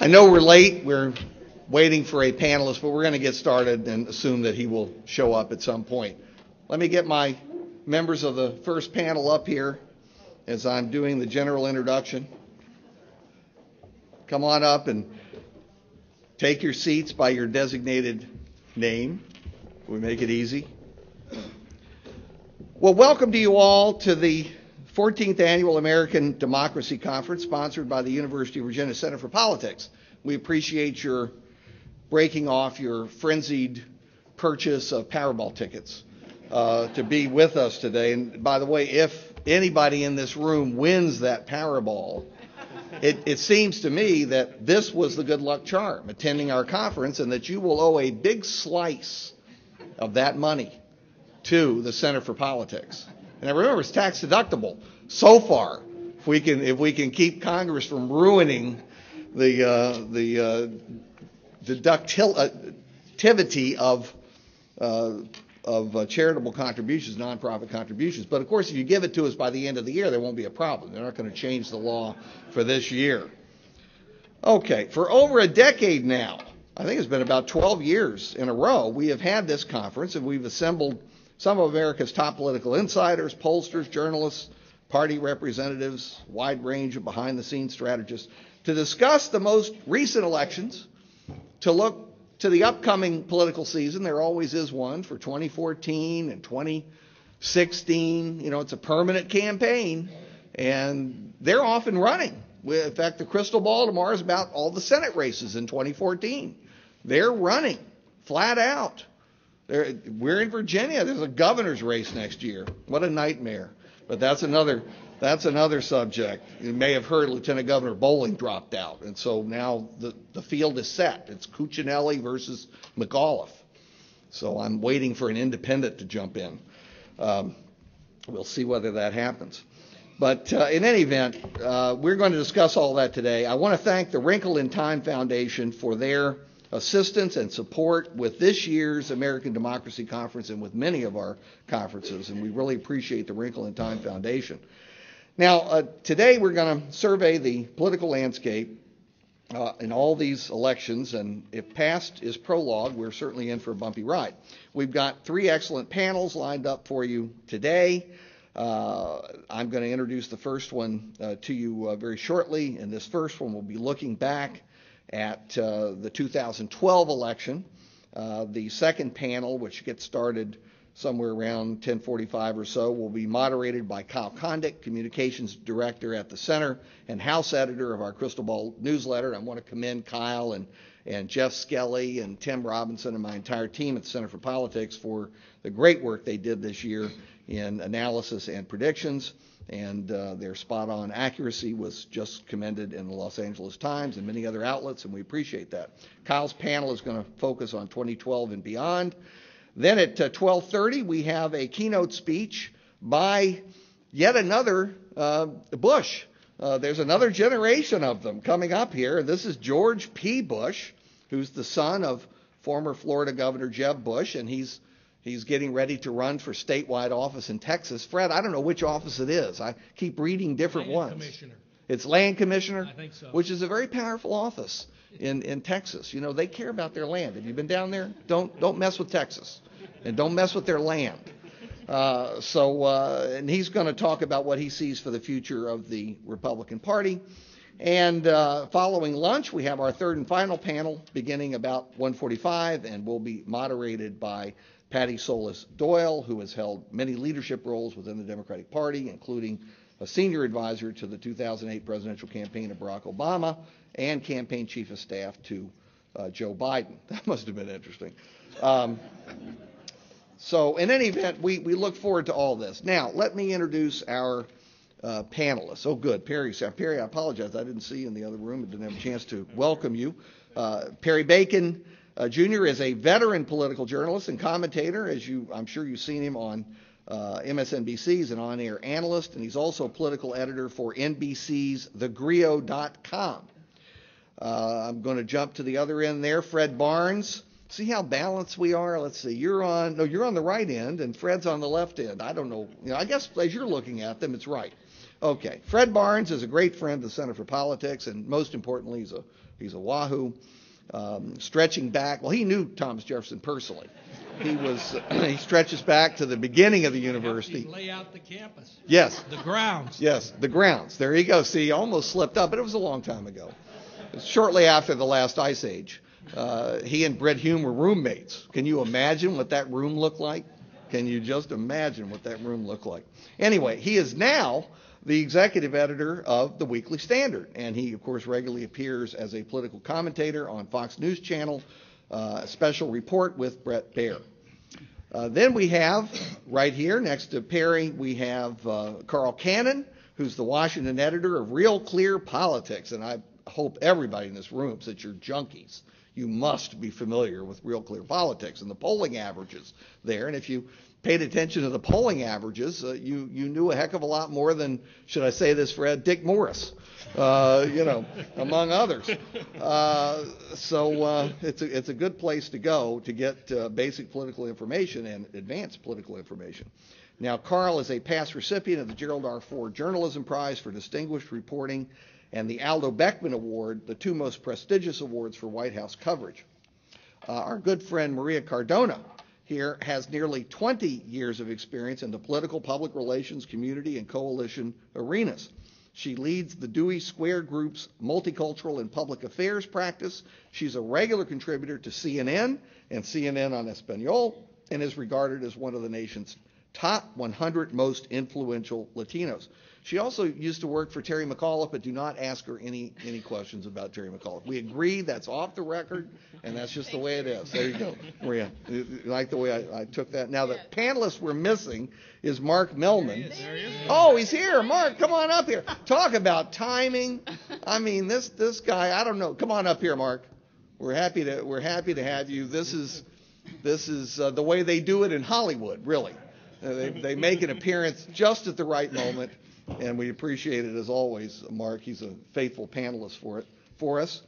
I know we're late. We're waiting for a panelist, but we're going to get started and assume that he will show up at some point. Let me get my members of the first panel up here as I'm doing the general introduction. Come on up and take your seats by your designated name. We make it easy. Well, welcome to you all to the 14th Annual American Democracy Conference, sponsored by the University of Virginia Center for Politics. We appreciate your breaking off your frenzied purchase of Powerball tickets to be with us today. And by the way, if anybody in this room wins that Powerball, it seems to me that this was the good luck charm, attending our conference, and that you will owe a big slice of that money to the Center for Politics. And remember, it's tax deductible. So far, if we can keep Congress from ruining the deductivity of charitable contributions, nonprofit contributions. But of course, if you give it to us by the end of the year, there won't be a problem. They're not going to change the law for this year. Okay, for over a decade now, I think it's been about 12 years in a row, we have had this conference, and we've assembled some of America's top political insiders, pollsters, journalists, party representatives, wide range of behind-the-scenes strategists, to discuss the most recent elections, to look to the upcoming political season. There always is one for 2014 and 2016. You know, it's a permanent campaign, and they're off and running. In fact, the crystal ball tomorrow is about all the Senate races in 2014. They're running flat out. We're in Virginia. There's a governor's race next year. What a nightmare. But that's another subject. You may have heard Lieutenant Governor Bowling dropped out. And so now the field is set. It's Cuccinelli versus McAuliffe. So I'm waiting for an independent to jump in. We'll see whether that happens. But in any event, we're going to discuss all that today. I want to thank the Wrinkle in Time Foundation for their assistance and support with this year's American Democracy Conference and with many of our conferences, and we really appreciate the Wrinkle in Time Foundation. Now, today we're going to survey the political landscape in all these elections, and if past is prologue, we're certainly in for a bumpy ride. We've got three excellent panels lined up for you today. I'm going to introduce the first one to you very shortly, and this first one will be looking back at the 2012 election. The second panel, which gets started somewhere around 10:45 or so, will be moderated by Kyle Condick, Communications Director at the Center and House Editor of our Crystal Ball newsletter. I want to commend Kyle and Jeff Skelly and Tim Robinson and my entire team at the Center for Politics for the great work they did this year in analysis and predictions. And their spot-on accuracy was just commended in the Los Angeles Times and many other outlets, and we appreciate that. Kyle's panel is going to focus on 2012 and beyond. Then at 12:30, we have a keynote speech by yet another Bush. There's another generation of them coming up here. This is George P. Bush, who's the son of former Florida Governor Jeb Bush, and he's getting ready to run for statewide office in Texas. Fred, I don't know which office it is. I keep reading different ones. Land Commissioner. It's Land Commissioner? I think so. Which is a very powerful office in Texas. You know, they care about their land. Have you been down there? Don't mess with Texas. And don't mess with their land. And he's going to talk about what he sees for the future of the Republican Party. And following lunch, we have our third and final panel beginning about 1:45, and will be moderated by Patty Solis Doyle, who has held many leadership roles within the Democratic Party, including a senior advisor to the 2008 presidential campaign of Barack Obama and campaign chief of staff to Joe Biden. That must have been interesting. So in any event, we look forward to all this. Now, let me introduce our panelists. Oh, good. Perry, I apologize. I didn't see you in the other room and didn't have a chance to welcome you. Perry Bacon Jr. is a veteran political journalist and commentator. I'm sure you've seen him on MSNBC. He's an on-air analyst, and he's also a political editor for NBC's thegrio.com. I'm going to jump to the other end there. Fred Barnes. See how balanced we are? Let's see. You're on the right end, and Fred's on the left end. I don't know. I guess as you're looking at them, it's right. Okay, Fred Barnes is a great friend of the Center for Politics, and most importantly, he's a Wahoo. Stretching back, well, he knew Thomas Jefferson personally. He stretches back to the beginning of the university. Lay out the campus. Yes. The grounds. Yes, the grounds. There you go. See, you almost slipped up, but it was a long time ago. It was shortly after the last ice age. He and Bret Hume were roommates. Can you imagine what that room looked like? Can you just imagine what that room looked like? Anyway, he is now the executive editor of the Weekly Standard, and he, of course, regularly appears as a political commentator on Fox News Channel, a special report with Bret Baier. Then we have, right here next to Perry, we have Carl Cannon, who's the Washington editor of RealClearPolitics, and I hope everybody in this room, since you're junkies, you must be familiar with RealClearPolitics and the polling averages there. And if you paid attention to the polling averages, you knew a heck of a lot more than, should I say this, Fred, Dick Morris, among others. So it's a good place to go to get basic political information and advanced political information. Now, Carl is a past recipient of the Gerald R. Ford Journalism Prize for Distinguished Reporting and the Aldo Beckman Award, the two most prestigious awards for White House coverage. Our good friend Maria Cardona here has nearly 20 years of experience in the political, public relations, community, and coalition arenas. She leads the Dewey Square Group's multicultural and public affairs practice. She's a regular contributor to CNN and CNN on Espanol, and is regarded as one of the nation's top 100 most influential Latinos. She also used to work for Terry McAuliffe, but do not ask her any questions about Terry McAuliffe. We agree that's off the record, and that's just the way it is. There you go, Maria. You like the way I took that? Now, the panelist we're missing is Mark Mellman. Oh, he's here. Mark, come on up here. Talk about timing. I mean, this guy, I don't know. Come on up here, Mark. We're happy to have you. This is the way they do it in Hollywood, really. They make an appearance just at the right moment, and we appreciate it as always, Mark. He's a faithful panelist for us.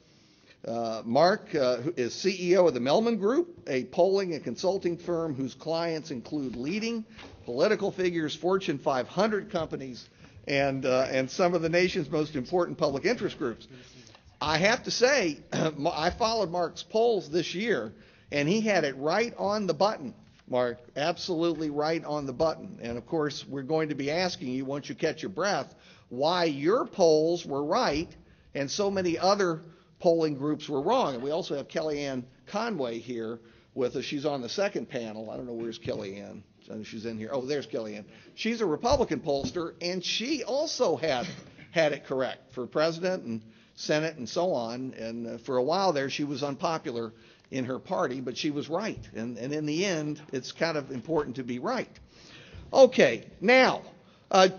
Mark is CEO of the Mellman Group, a polling and consulting firm whose clients include leading political figures, Fortune 500 companies, and some of the nation's most important public interest groups. I have to say, I followed Mark's polls this year, and he had it right on the button. Mark, absolutely right on the button. And of course, we're going to be asking you, once you catch your breath, why your polls were right and so many other polling groups were wrong. And we also have Kellyanne Conway here with us. She's on the second panel. I don't know, where's Kellyanne? She's in here. Oh, there's Kellyanne. She's a Republican pollster, and she also had it correct for president and Senate and so on. And for a while there, she was unpopular in her party, but she was right. And in the end, it's kind of important to be right. Okay, now,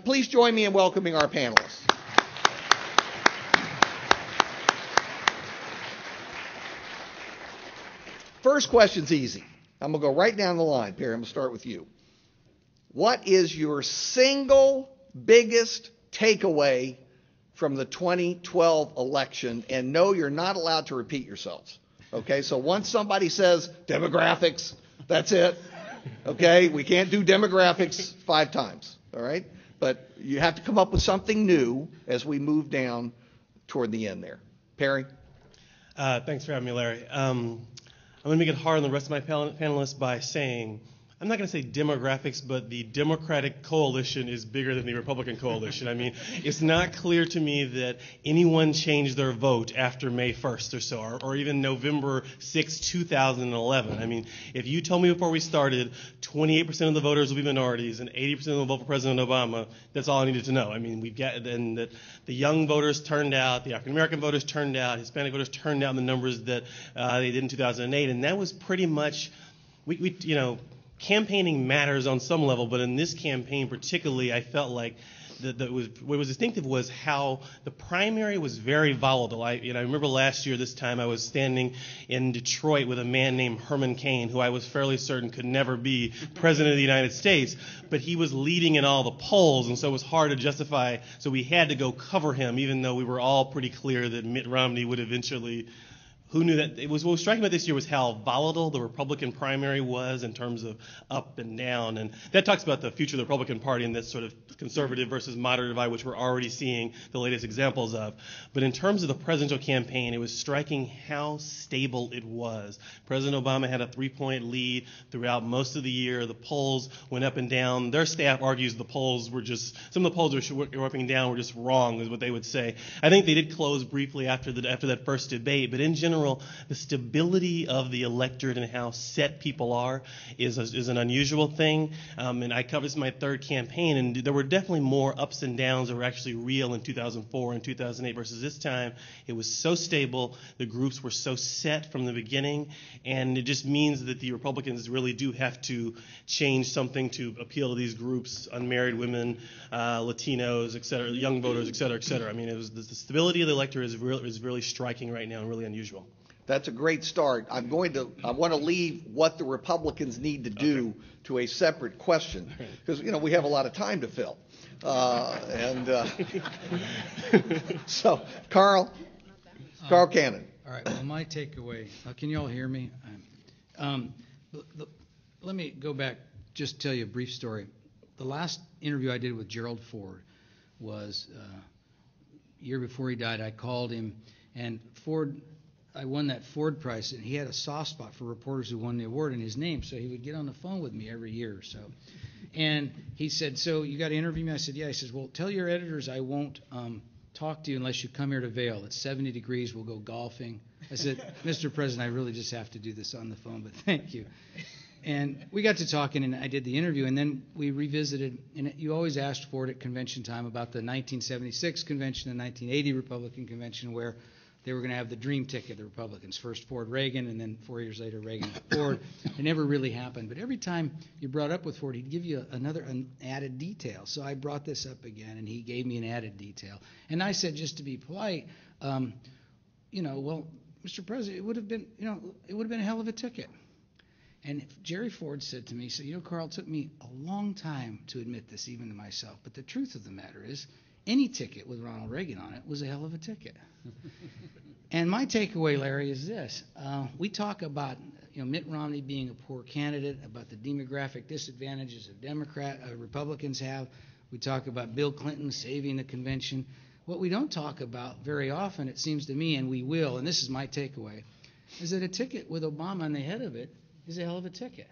please join me in welcoming our panelists. First question's easy. I'm going to go right down the line. Perry, I'm going to start with you. What is your single biggest takeaway from the 2012 election? And no, you're not allowed to repeat yourselves. Okay, so once somebody says demographics, that's it. Okay, we can't do demographics 5 times, all right? But you have to come up with something new as we move down toward the end there. Perry? Thanks for having me, Larry. I'm going to make it hard on the rest of my panelists by saying, I'm not going to say demographics, but the Democratic coalition is bigger than the Republican coalition. I mean, it's not clear to me that anyone changed their vote after May 1st or so, or even November 6, 2011. I mean, if you told me before we started 28% of the voters will be minorities and 80% will vote for President Obama, that's all I needed to know. I mean, we've got, and that the young voters turned out, the African-American voters turned out, Hispanic voters turned out in the numbers that they did in 2008, and that was pretty much, campaigning matters on some level, but in this campaign particularly, I felt like what was distinctive was how the primary was very volatile. I remember last year this time I was standing in Detroit with a man named Herman Cain, who I was fairly certain could never be president of the United States, but he was leading in all the polls, and so it was hard to justify. So we had to go cover him, even though we were all pretty clear that Mitt Romney would eventually Who knew that? What was striking about this year was how volatile the Republican primary was in terms of up and down. And that talks about the future of the Republican Party and this sort of conservative versus moderate divide, which we're already seeing the latest examples of. But in terms of the presidential campaign, it was striking how stable it was. President Obama had a 3-point lead throughout most of the year. The polls went up and down. Their staff argues the polls were just, some of the polls were up and down were just wrong, is what they would say. I think they did close briefly after that first debate, but in general, the stability of the electorate and how set people are is an unusual thing. And I covered this in my third campaign, and there were definitely more ups and downs that were actually real in 2004 and 2008 versus this time. It was so stable. The groups were so set from the beginning, and it just means that the Republicans really do have to change something to appeal to these groups: unmarried women, Latinos, et cetera, young voters, et cetera, et cetera. I mean, the stability of the electorate is really striking right now and really unusual. That's a great start. I want to leave what the Republicans need to do to a separate question, because we have a lot of time to fill. So, Carl Cannon. All right. Well, my takeaway. Can you all hear me? Let me go back. Just tell you a brief story. The last interview I did with Gerald Ford was a year before he died. I called him, and I won that Ford Prize, and he had a soft spot for reporters who won the award in his name, so he would get on the phone with me every year or so. And he said, "So you got to interview me?" I said, "Yeah." He says, "Well, tell your editors I won't talk to you unless you come here to Vail. It's 70 degrees. We'll go golfing." I said, "Mr. President, I really just have to do this on the phone, but thank you." And we got to talking, and I did the interview, and then we revisited. And you always asked Ford at convention time about the 1976 convention and 1980 Republican convention, where they were going to have the dream ticket, the Republicans. First Ford Reagan, and then 4 years later Reagan Ford. It never really happened. But every time you brought up with Ford, he'd give you an added detail. So I brought this up again, and he gave me an added detail. And I said, just to be polite, well, Mr. President, it would have been a hell of a ticket. And Jerry Ford said to me, Carl, it took me a long time to admit this, even to myself. But the truth of the matter is, any ticket with Ronald Reagan on it was a hell of a ticket. And my takeaway, Larry, is this. We talk about Mitt Romney being a poor candidate, about the demographic disadvantages of Republicans have. We talk about Bill Clinton saving the convention. What we don't talk about very often, it seems to me, and we will, and this is my takeaway, is that a ticket with Obama on the head of it is a hell of a ticket.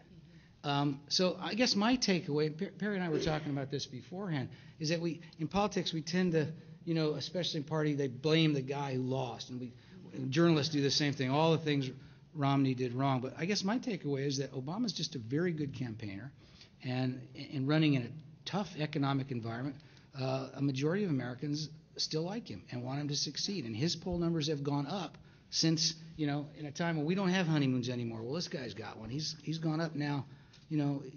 So I guess my takeaway, Perry and I were talking about this beforehand, is that in politics we tend to, especially in party, they blame the guy who lost, and journalists do the same thing, all the things Romney did wrong. But I guess my takeaway is that Obama's just a very good campaigner, and in running in a tough economic environment, a majority of Americans still like him and want him to succeed. And his poll numbers have gone up since, in a time when we don't have honeymoons anymore. Well, this guy's got one. He's gone up now.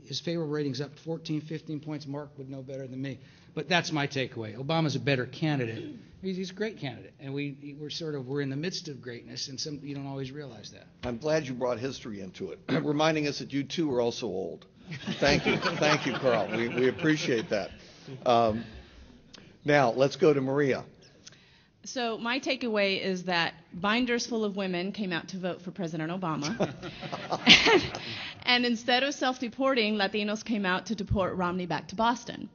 His favorable rating's up 14, 15 points. Mark would know better than me. But that's my takeaway. Obama's a better candidate. He's a great candidate. And we're in the midst of greatness, and you don't always realize that. I'm glad you brought history into it, reminding us that you too are also old. Thank you. Thank you, Carl. We appreciate that. Now, let's go to Maria. So my takeaway is that binders full of women came out to vote for President Obama. And instead of self-deporting, Latinos came out to deport Romney back to Boston.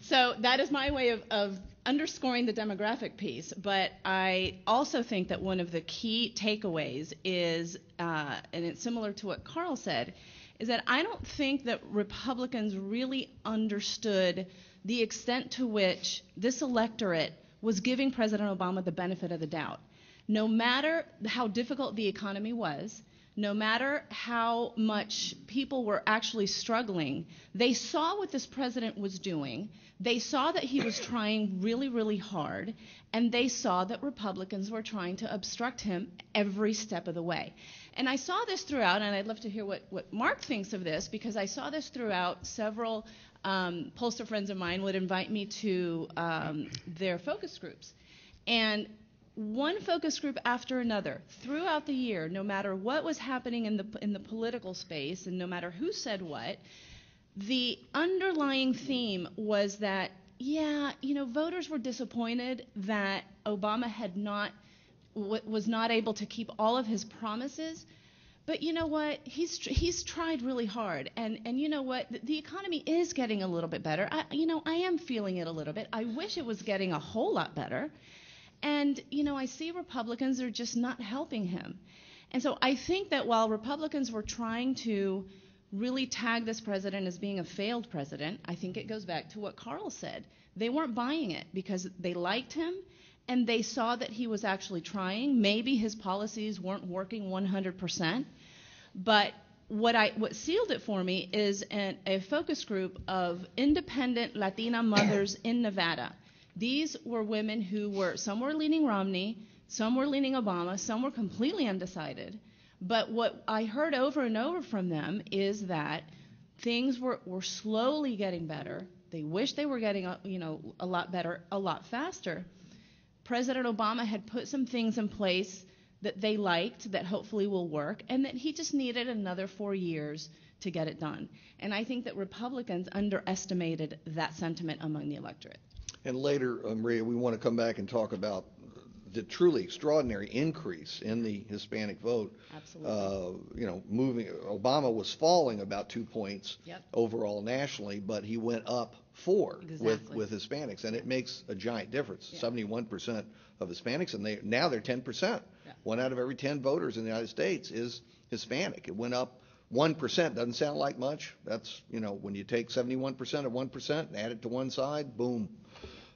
So that is my way of underscoring the demographic piece. But I also think that one of the key takeaways is, and it's similar to what Carl said, is that I don't think that Republicans really understood the extent to which this electorate was giving President Obama the benefit of the doubt. No matter how difficult the economy was, no matter how much people were actually struggling, they saw what this president was doing. They saw that he was trying really, really hard, and they saw that Republicans were trying to obstruct him every step of the way. And I saw this throughout, and I'd love to hear what Mark thinks of this, because I saw this throughout. Several pollster friends of mine would invite me to their focus groups. And one focus group after another throughout the year, no matter what was happening in the political space and no matter who said what, the underlying theme was that, voters were disappointed that Obama had not was not able to keep all of his promises. But you know what? He's tried really hard, and you know what? The economy is getting a little bit better. I am feeling it a little bit. I wish it was getting a whole lot better. And I see Republicans are just not helping him. And so I think that while Republicans were trying to really tag this president as being a failed president, I think it goes back to what Carl said. They weren't buying it because they liked him and they saw that he was actually trying. Maybe his policies weren't working 100%, but what sealed it for me is a focus group of independent Latina mothers in Nevada. These were women who some were leaning Romney, some were leaning Obama, some were completely undecided. But what I heard over and over from them is that things were slowly getting better. They wish they were getting a lot better, a lot faster. President Obama had put some things in place that they liked that hopefully will work, and that he just needed another 4 years to get it done. And I think that Republicans underestimated that sentiment among the electorate. And later, Maria, we want to come back and talk about the truly extraordinary increase in the Hispanic vote. Absolutely. Obama was falling about 2 points Yep. overall nationally, but he went up 4 Exactly. with Hispanics, and it makes a giant difference. Yeah. 71% of Hispanics, and now they're 10%. Yeah. 1 out of every 10 voters in the United States is Hispanic. It went up 1%. Doesn't sound like much. That's, when you take 71% of 1% and add it to one side, boom.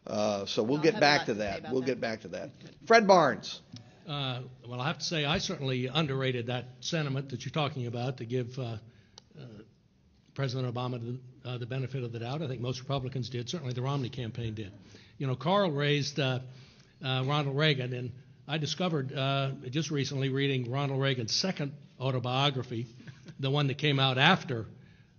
So we'll I'll get have a back lot to to say that. about We'll that. get back to that. Fred Barnes. Well, I have to say I certainly underrated that sentiment that you're talking about to give President Obama the benefit of the doubt. I think most Republicans did. Certainly the Romney campaign did. Carl raised Ronald Reagan, and I discovered just recently reading Ronald Reagan's second autobiography, the one that came out after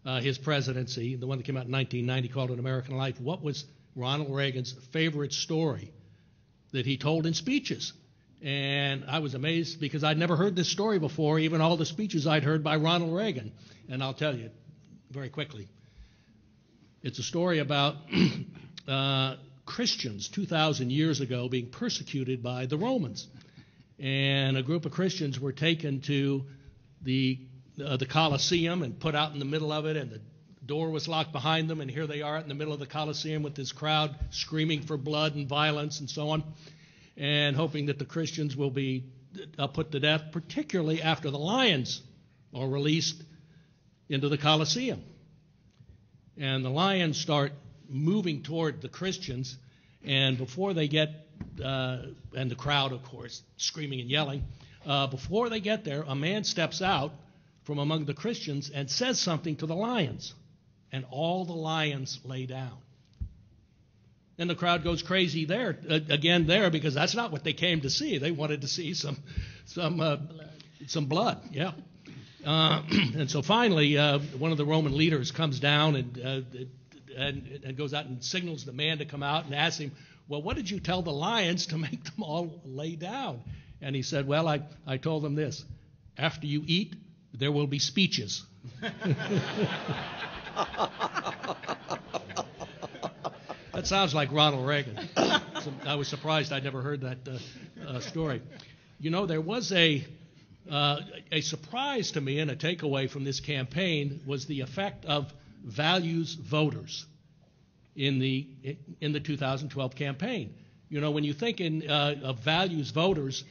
his presidency, the one that came out in 1990 called An American Life. What was Ronald Reagan's favorite story that he told in speeches? And I was amazed because I'd never heard this story before, even all the speeches I'd heard by Ronald Reagan. And I'll tell you very quickly. It's a story about Christians 2,000 years ago being persecuted by the Romans. And a group of Christians were taken to the Colosseum and put out in the middle of it, and the door was locked behind them, and here they are in the middle of the Colosseum with this crowd screaming for blood and violence and so on, and hoping that the Christians will be put to death, particularly after the lions are released into the Colosseum. And the lions start moving toward the Christians, and before they get, and the crowd, of course, screaming and yelling, before they get there, a man steps out from among the Christians and says something to the lions. And all the lions lay down. And the crowd goes crazy there, because that's not what they came to see. They wanted to see some blood, yeah. And so finally, one of the Roman leaders comes down and goes out and signals the man to come out and asks him, well, what did you tell the lions to make them all lay down? And he said, well, I told them this: after you eat, there will be speeches. That sounds like Ronald Reagan. I was surprised I'd never heard that story. There was a surprise to me, and a takeaway from this campaign was the effect of values voters in the 2012 campaign. When you think of values voters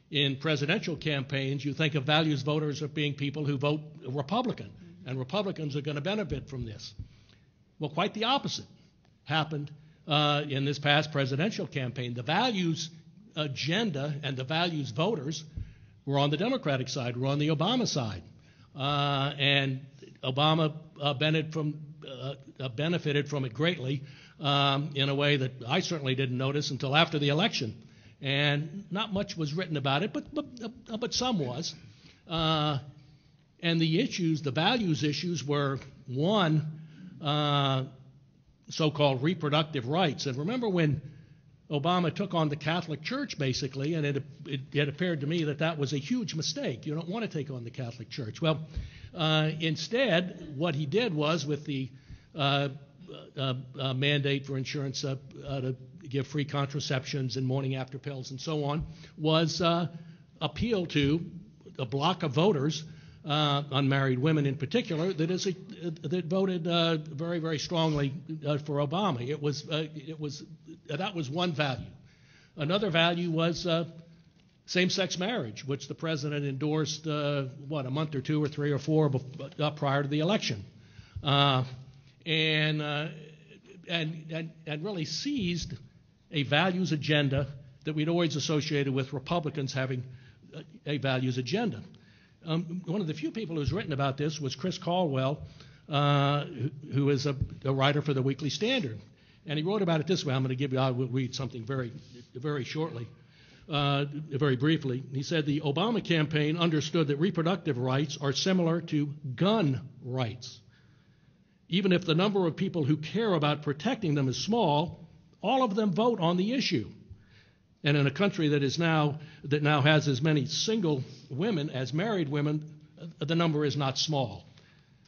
in presidential campaigns, you think of values voters as being people who vote Republican, and Republicans are going to benefit from this. Well, quite the opposite happened in this past presidential campaign. The values agenda and the values voters were on the Democratic side, were on the Obama side. And Obama benefited from it greatly in a way that I certainly didn't notice until after the election. And not much was written about it, but some was. And the values issues were, one, so-called reproductive rights. And remember when Obama took on the Catholic Church, basically, and it appeared to me that was a huge mistake. You don't want to take on the Catholic Church. Well, instead, what he did was, with the mandate for insurance to give free contraceptions and morning after pills and so on was appeal to a block of voters, unmarried women in particular, that voted very, very strongly for Obama. That was one value. Another value was same-sex marriage, which the president endorsed a month or two or three or four prior to the election, and really seized a values agenda that we'd always associated with Republicans having a values agenda. One of the few people who's written about this was Chris Caldwell, who is a writer for the Weekly Standard, and he wrote about it this way. I will read something very, very shortly. Very briefly, he said the Obama campaign understood that reproductive rights are similar to gun rights. Even if the number of people who care about protecting them is small, all of them vote on the issue. And in a country that now has as many single women as married women, the number is not small.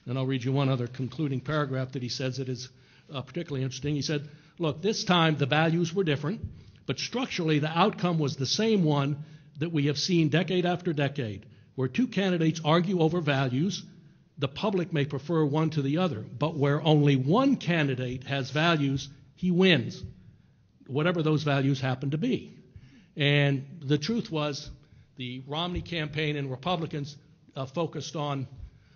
And I'll read you one other concluding paragraph that he says that is particularly interesting. He said, look, this time the values were different, but structurally, the outcome was the same one that we have seen decade after decade, where two candidates argue over values. The public may prefer one to the other, but where only one candidate has values, he wins, whatever those values happen to be. And the truth was the Romney campaign and Republicans focused on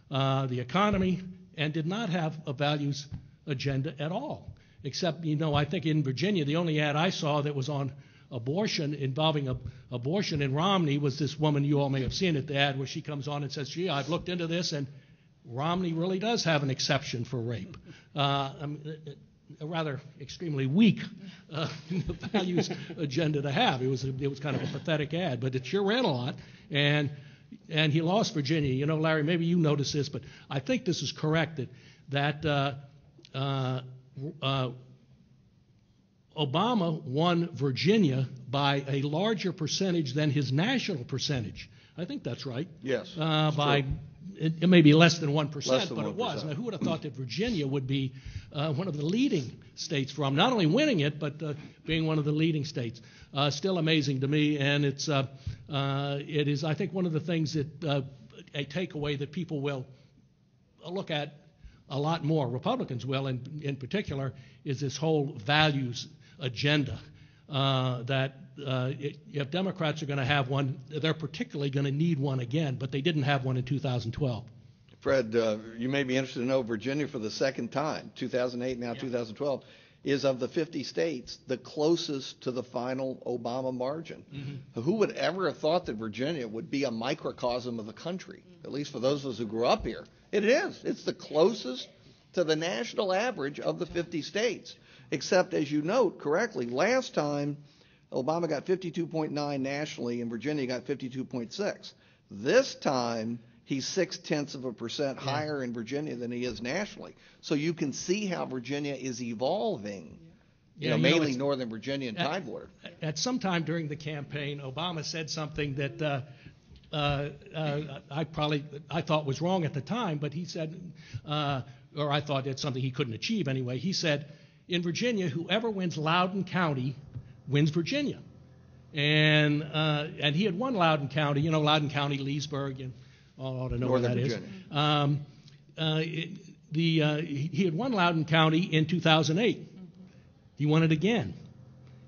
the economy and did not have a values agenda at all. Except, I think in Virginia, the only ad I saw that was on abortion, involving abortion in Romney, was this woman, you all may have seen it, the ad where she comes on and says, gee, I've looked into this, and Romney really does have an exception for rape. A rather extremely weak values agenda to have. It was kind of a pathetic ad, but it sure ran a lot, and he lost Virginia. Larry, maybe you noticed this, but I think this is correct, that Obama won Virginia by a larger percentage than his national percentage. I think that's right. Yes. By it may be less than 1%, but 1%. It was. Now, who would have thought that Virginia would be one of the leading states from not only winning it, but being one of the leading states? Still amazing to me, and it is, I think, one of the things that a takeaway that people will look at a lot more, Republicans will in particular, is this whole values agenda that if Democrats are going to have one, they're particularly going to need one again, but they didn't have one in 2012. Fred, you may be interested to know Virginia for the second time, 2008, now 2012, is of the 50 states the closest to the final Obama margin. Mm-hmm. Who would ever have thought that Virginia would be a microcosm of the country, at least for those of us who grew up here? It is. It's the closest to the national average of the 50 states, except, as you note correctly, last time Obama got 52.9 nationally and Virginia got 52.6. This time he's 0.6% higher in Virginia than he is nationally. So you can see how Virginia is evolving, mainly Northern Virginia and Tidewater. At some time during the campaign, Obama said something that I thought was wrong at the time, but he said, or I thought it's something he couldn't achieve anyway. He said, in Virginia, whoever wins Loudoun County wins Virginia. And he had won Loudoun County, Loudoun County, Leesburg, and all ought to know Northern where that Virginia. is. He had won Loudoun County in 2008. He won it again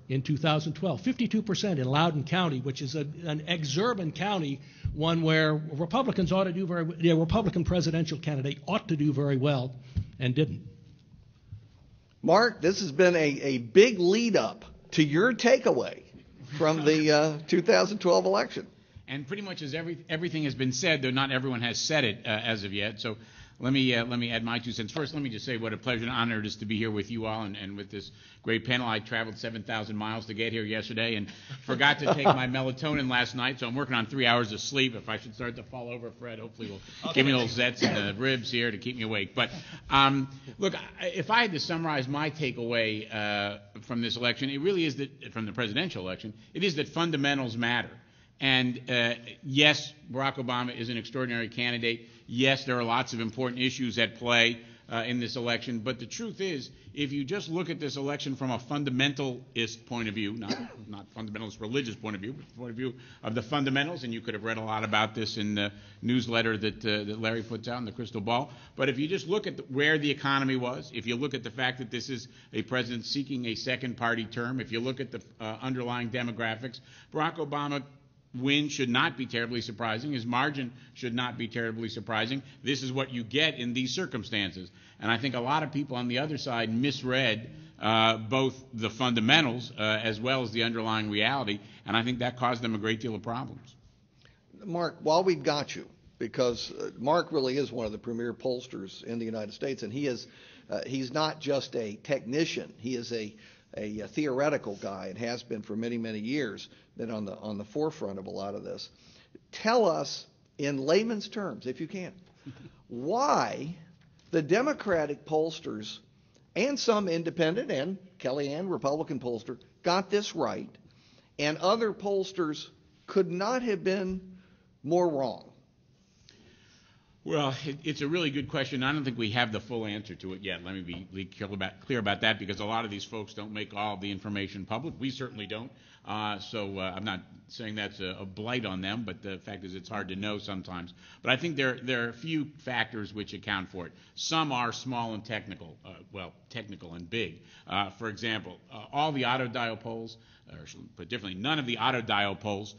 in 2012. 52% in Loudoun County, which is an exurban county, one where Republicans ought to do very well. The Republican presidential candidate ought to do very well and didn't. Mark, this has been a big lead up to your takeaway from the 2012 election. And pretty much as everything has been said, though not everyone has said it as of yet. So let me add my 2 cents. First, let me just say what a pleasure and honor it is to be here with you all and with this great panel. I traveled 7,000 miles to get here yesterday and forgot to take my melatonin last night, so I'm working on 3 hours of sleep. If I should start to fall over, Fred, hopefully will give me little zets in the ribs here to keep me awake. But look, if I had to summarize my takeaway from this election, it really is that, from the presidential election, it is that fundamentals matter. And yes, Barack Obama is an extraordinary candidate. Yes, there are lots of important issues at play. in this election. But the truth is, if you just look at this election from a fundamentalist point of view, not fundamentalist religious point of view, but the point of view of the fundamentals, and you could have read a lot about this in the newsletter that Larry puts out in the Crystal Ball. But if you just look at where the economy was, if you look at the fact that this is a president seeking a second party term, if you look at the underlying demographics, Barack Obama win should not be terribly surprising. His margin should not be terribly surprising. This is what you get in these circumstances. And I think a lot of people on the other side misread both the fundamentals as well as the underlying reality, and I think that caused them a great deal of problems. Mark, while we've got you, because Mark really is one of the premier pollsters in the United States, and he's not just a technician. He is a theoretical guy and has been for many, many years, been on the forefront of a lot of this. Tell us in layman's terms, if you can, why the Democratic pollsters and some independent and Kellyanne Republican pollster got this right, and other pollsters could not have been more wrong. Well, it's a really good question. I don't think we have the full answer to it yet. Let me be clear about that, because a lot of these folks don't make all the information public. We certainly don't. So I'm not saying that's a blight on them, but the fact is it's hard to know sometimes. But I think there are a few factors which account for it. Some are small and technical, technical and big. For example, all the autodial polls, or put differently, none of the autodial polls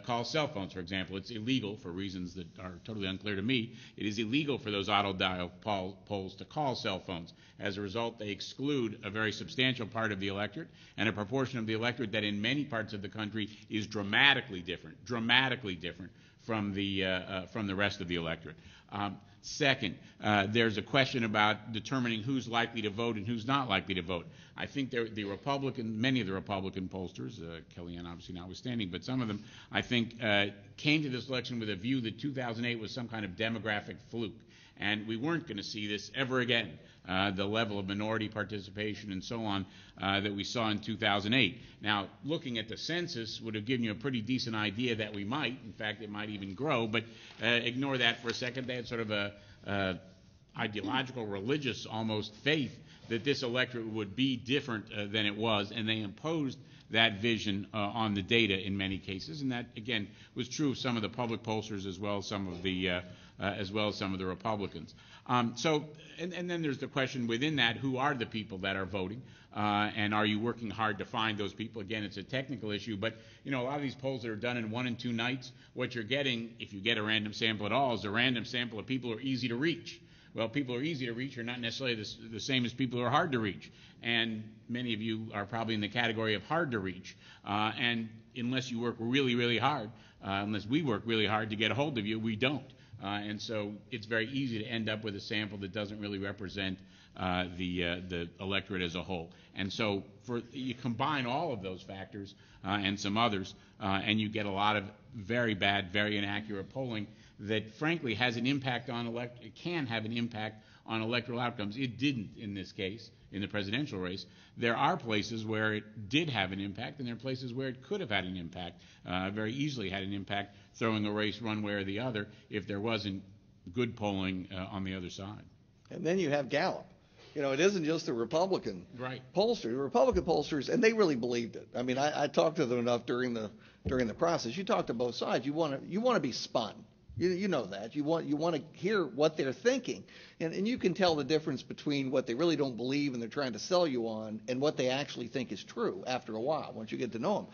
call cell phones, for example. It's illegal for reasons that are totally unclear to me. It is illegal for those autodial polls to call cell phones. As a result, they exclude a very substantial part of the electorate and a proportion of the electorate that in many parts of the country is dramatically different from the rest of the electorate. Second, there's a question about determining who's likely to vote and who's not likely to vote. I think many of the Republican pollsters, Kellyanne obviously notwithstanding, but some of them, I think, came to this election with a view that 2008 was some kind of demographic fluke, and we weren't going to see this ever again, the level of minority participation and so on that we saw in 2008. Now, looking at the census would have given you a pretty decent idea that we might. In fact, it might even grow, but ignore that for a second. They had sort of a ideological, religious almost faith that this electorate would be different than it was, and they imposed that vision on the data in many cases, and that again was true of some of the public pollsters as well as some of the Republicans. And then there's the question within that: who are the people that are voting, and are you working hard to find those people? Again, it's a technical issue, but a lot of these polls that are done in 1 and 2 nights, what you're getting, if you get a random sample at all, is a random sample of people who are easy to reach. Well, people who are easy to reach are not necessarily the same as people who are hard to reach. And many of you are probably in the category of hard to reach. And unless you work really, really hard, unless we work really hard to get a hold of you, we don't. And so it's very easy to end up with a sample that doesn't really represent the electorate as a whole. And so you combine all of those factors and some others, and you get a lot of very bad, very inaccurate polling that frankly has an impact on can have an impact on electoral outcomes. It didn't in this case, in the presidential race. There are places where it did have an impact, and there are places where it could have had an impact, very easily had an impact, throwing a race one way or the other if there wasn't good polling on the other side. And then you have Gallup. It isn't just the Republican pollsters. The Republican pollsters, and they really believed it. I mean, I talked to them enough during the process. You talk to both sides. You want to be spun. You know that. You want to hear what they're thinking. And you can tell the difference between what they really don't believe and they're trying to sell you on and what they actually think is true after a while, once you get to know them.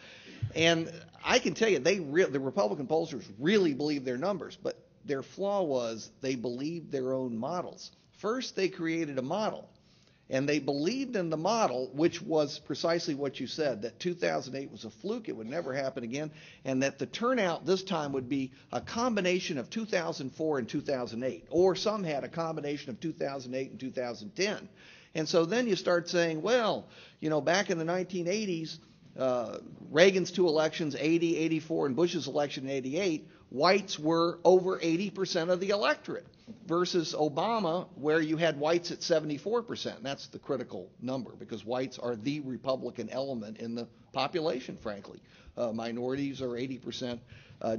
And I can tell you, the Republican pollsters really believe their numbers, but their flaw was they believed their own models. First, they created a model, and they believed in the model, which was precisely what you said, that 2008 was a fluke, it would never happen again, and that the turnout this time would be a combination of 2004 and 2008, or some had a combination of 2008 and 2010. And so then you start saying, well, back in the 1980s, Reagan's 2 elections, 80, 84, and Bush's election in 88, whites were over 80% of the electorate. versus Obama, where you had whites at 74%. That's the critical number, because whites are the Republican element in the population, frankly. Minorities are 80%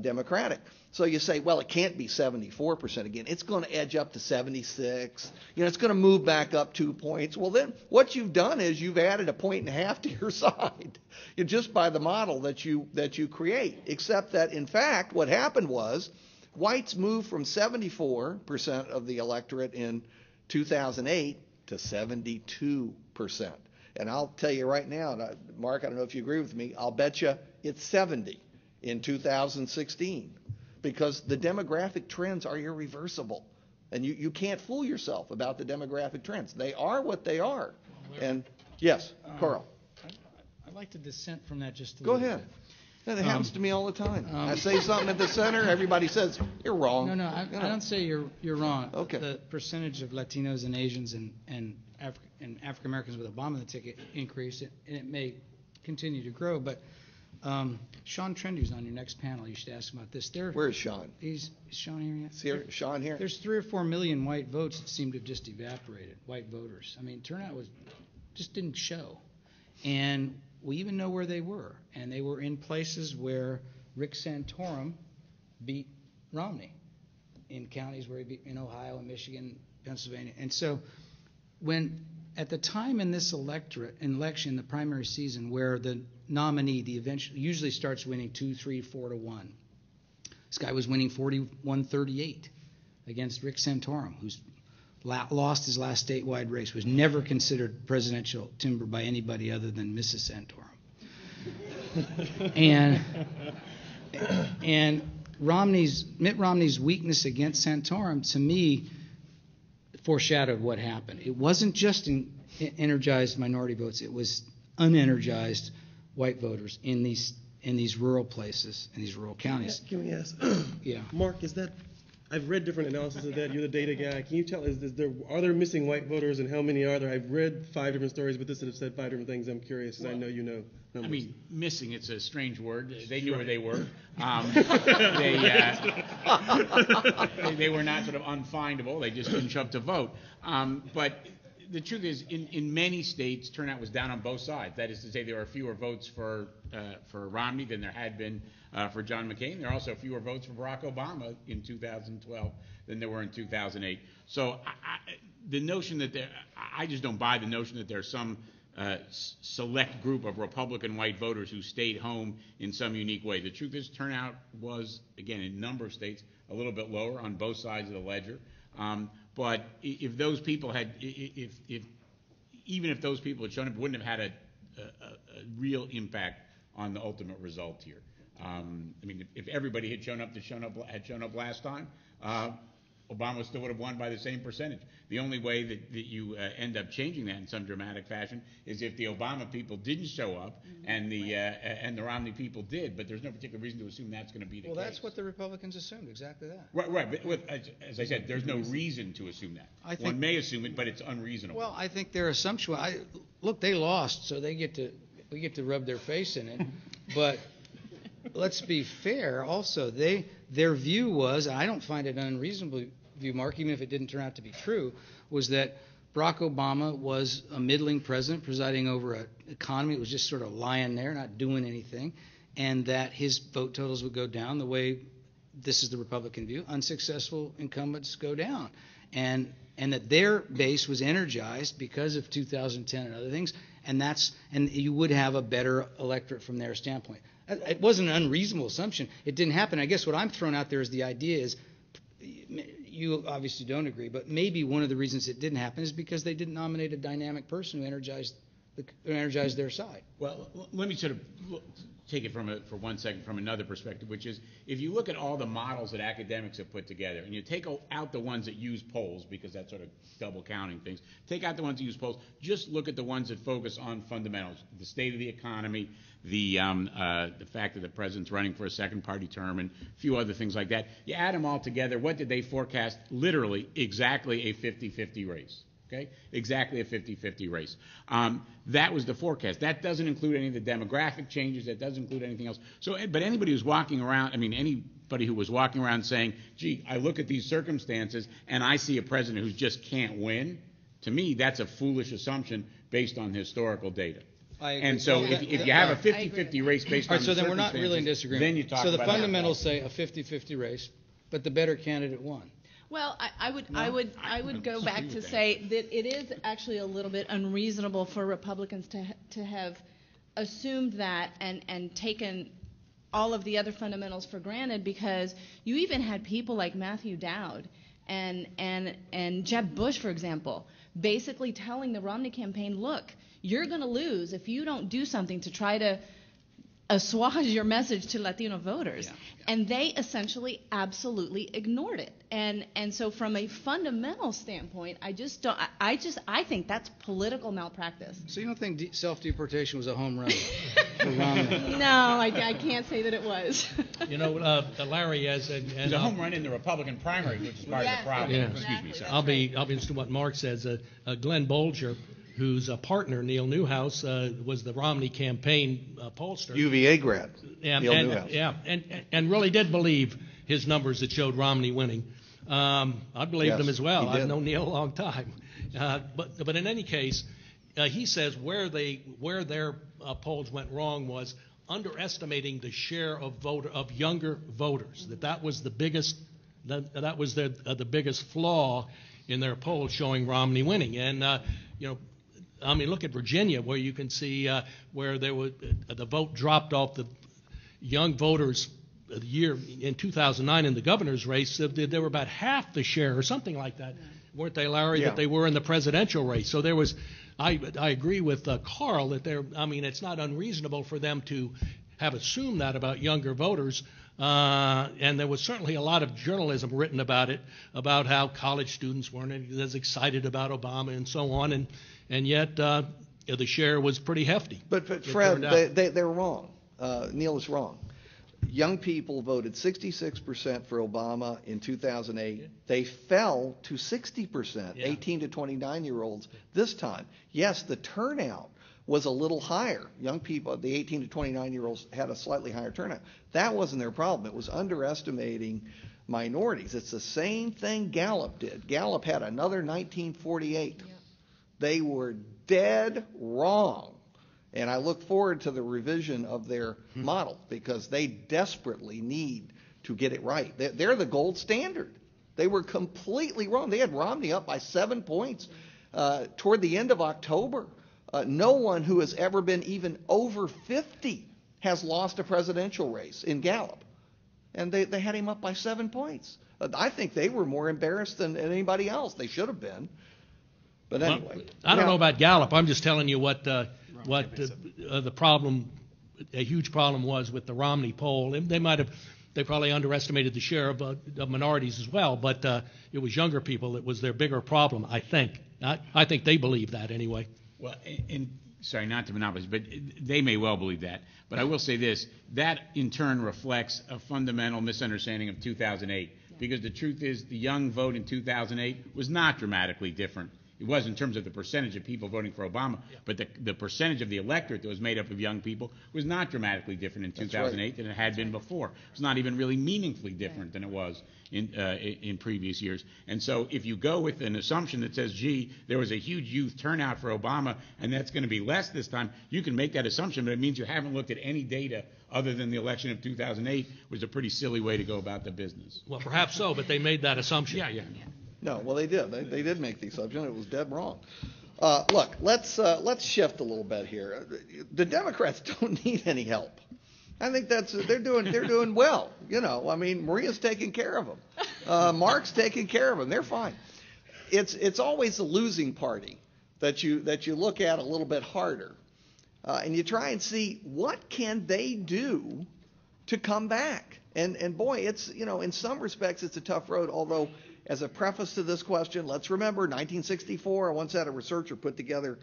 Democratic. So you say, well, it can't be 74% again. It's going to edge up to 76. It's going to move back up 2 points. Well, then what you've done is you've added 1.5 points to your side, just by the model that you create. Except that, in fact, what happened was whites moved from 74% of the electorate in 2008 to 72%. And I'll tell you right now, Mark, I don't know if you agree with me, I'll bet you it's 70 in 2016, because the demographic trends are irreversible. And you can't fool yourself about the demographic trends. They are what they are. And yes, Carl. I'd like to dissent from that just a Go little ahead. bit. That happens to me all the time. I say something at the center, everybody says, you're wrong. No, I don't say you're wrong. Okay. The percentage of Latinos and Asians and African Americans with Obama the ticket increased, and it may continue to grow. But Sean Trendy's on your next panel. You should ask him about this. Where is Sean? Is Sean here yet? Is here, Sean here? There's 3 or 4 million white votes that seem to have just evaporated, white voters. I mean, turnout just didn't show. And we even know where they were. And they were in places where Rick Santorum beat Romney, in counties where he beat in Ohio and Michigan, Pennsylvania. And so when at the time in this election, the primary season, where the nominee, usually starts winning 2, 3, 4 to 1. This guy was winning 41-38 against Rick Santorum, who's lost his last statewide race, was never considered presidential timber by anybody other than Mrs. Santorum. and Mitt Romney's weakness against Santorum, to me, foreshadowed what happened. It wasn't just energized minority votes; it was unenergized white voters in these rural places, in these rural counties. Can we ask? Yeah. Mark, is that? I've read different analysis of that. You're the data guy. Can you tell? Are there missing white voters, and how many are there? I've read 5 different stories, but this have said 5 different things. I'm curious, because I know you know numbers. I mean, missing, it's a strange word. They knew where they were. They were not sort of unfindable. They just didn't show up to vote. But the truth is, in many states, turnout was down on both sides. That is to say, there were fewer votes for Romney than there had been for John McCain. There are also fewer votes for Barack Obama in 2012 than there were in 2008. So the notion that I just don't buy the notion that there's some select group of Republican white voters who stayed home in some unique way. The truth is, turnout was, again, in a number of states, a little bit lower on both sides of the ledger. But if those people had, even if those people had shown up, it wouldn't have had a real impact on the ultimate result here. I mean, if everybody had shown up last time, Obama still would have won by the same percentage. The only way that you end up changing that in some dramatic fashion is if the Obama people didn't show up and the Romney people did. But there's no particular reason to assume that's going to be the case. Well, that's what the Republicans assumed, exactly that. Right. But as I said, there's no reason to assume that. One may assume it, but it's unreasonable. Well, I think their assumption. Look, they lost, so we get to rub their face in it. But let's be fair. Also, their view was, I don't find it an unreasonable view, Mark, even if it didn't turn out to be true, was that Barack Obama was a middling president presiding over an economy that was just sort of lying there, not doing anything, and that his vote totals would go down the way, this is the Republican view, unsuccessful incumbents go down. And that their base was energized because of 2010 and other things, and you would have a better electorate from their standpoint. It wasn't an unreasonable assumption. It didn't happen. I guess what I'm throwing out there is the idea is, you obviously don't agree, but maybe one of the reasons it didn't happen is because they didn't nominate a dynamic person who energized their side. Well, let me sort of take it for 1 second from another perspective, which is, if you look at all the models that academics have put together, and you take out the ones that use polls, because that's sort of double counting things, take out the ones that use polls, just look at the ones that focus on fundamentals, the state of the economy, the fact that the president's running for a second party term, and a few other things like that. You add them all together, what did they forecast? Literally exactly a 50-50 race. Okay, exactly a 50-50 race. That was the forecast. That doesn't include any of the demographic changes. That doesn't include anything else. So, but anybody who's walking around, anybody who was walking around saying, gee, I look at these circumstances and I see a president who just can't win, to me, that's a foolish assumption based on historical data. And so if you have a 50-50 race based on the circumstances, so then we're not really in disagreement. Then you talk so the about fundamentals say a 50-50 race, but the better candidate won. Well, I would go back to say that it is actually a little bit unreasonable for Republicans to have assumed that and taken all of the other fundamentals for granted, because you even had people like Matthew Dowd and Jeb Bush, for example, basically telling the Romney campaign, look, you're going to lose if you don't do something to try to assuage your message to Latino voters. And they essentially absolutely ignored it. And so from a fundamental standpoint, I think that's political malpractice. So you don't think self-deportation was a home run for Romney? No, I can't say that it was. Larry, it's a home run in the Republican primary, which is part of the problem. Yeah. Excuse me, sir. I'll be interested in what Mark says. Glenn Bolger, whose partner, Neil Newhouse, was the Romney campaign pollster. U.Va grad, Neil Newhouse. Yeah, and really did believe his numbers that showed Romney winning. I believed them as well. I've known Neil a long time. But in any case, he says where their polls went wrong was underestimating the share of younger voters. That was the biggest the biggest flaw in their poll showing Romney winning. And look at Virginia, where you can see where the vote dropped off the young voters the year in 2009 in the governor's race. There were about half the share or something like that, weren't they, Larry, that they were in the presidential race. So there was, I agree with Carl that it's not unreasonable for them to have assumed that about younger voters. And there was certainly a lot of journalism written about it, about how college students weren't as excited about Obama and so on, and yet the share was pretty hefty. But Fred, they're wrong. Neil is wrong. Young people voted 66% for Obama in 2008. They fell to 60%, 18 to 29-year-olds this time. Yes, the turnout was a little higher. Young people, the 18 to 29-year-olds, had a slightly higher turnout. That wasn't their problem. It was underestimating minorities. It's the same thing Gallup did. Gallup had another 1948. Yeah. They were dead wrong. And I look forward to the revision of their model, because they desperately need to get it right. They're the gold standard. They were completely wrong. They had Romney up by 7 points toward the end of October. No one who has ever been even over 50 has lost a presidential race in Gallup. And they had him up by 7 points. I think they were more embarrassed than anybody else. They should have been. But anyway. I don't know about Gallup. I'm just telling you what the problem, a huge problem was with the Romney poll. They probably underestimated the share of minorities as well, but it was younger people that was their bigger problem, I think. I think they believe that anyway. Well, sorry, not to monopolize, but they may well believe that. But I will say this, that in turn reflects a fundamental misunderstanding of 2008, because the truth is the young vote in 2008 was not dramatically different. It was in terms of the percentage of people voting for Obama, but the percentage of the electorate that was made up of young people was not dramatically different in 2008 than it had been before. It was not even really meaningfully different than it was in previous years. And so if you go with an assumption that says, gee, there was a huge youth turnout for Obama and that's going to be less this time, you can make that assumption, but it means you haven't looked at any data other than the election of 2008, which is a pretty silly way to go about the business. Well, perhaps so, but they made that assumption. Yeah. No, well, they did. They did make the assumption. It was dead wrong. Look, let's shift a little bit here. The Democrats don't need any help. I think they're doing well. Maria's taking care of them. Mark's taking care of them. They're fine. It's always the losing party that you look at a little bit harder, and you try and see what can they do to come back. And boy, it's in some respects it's a tough road. Although, as a preface to this question, let's remember 1964. I once had a researcher put together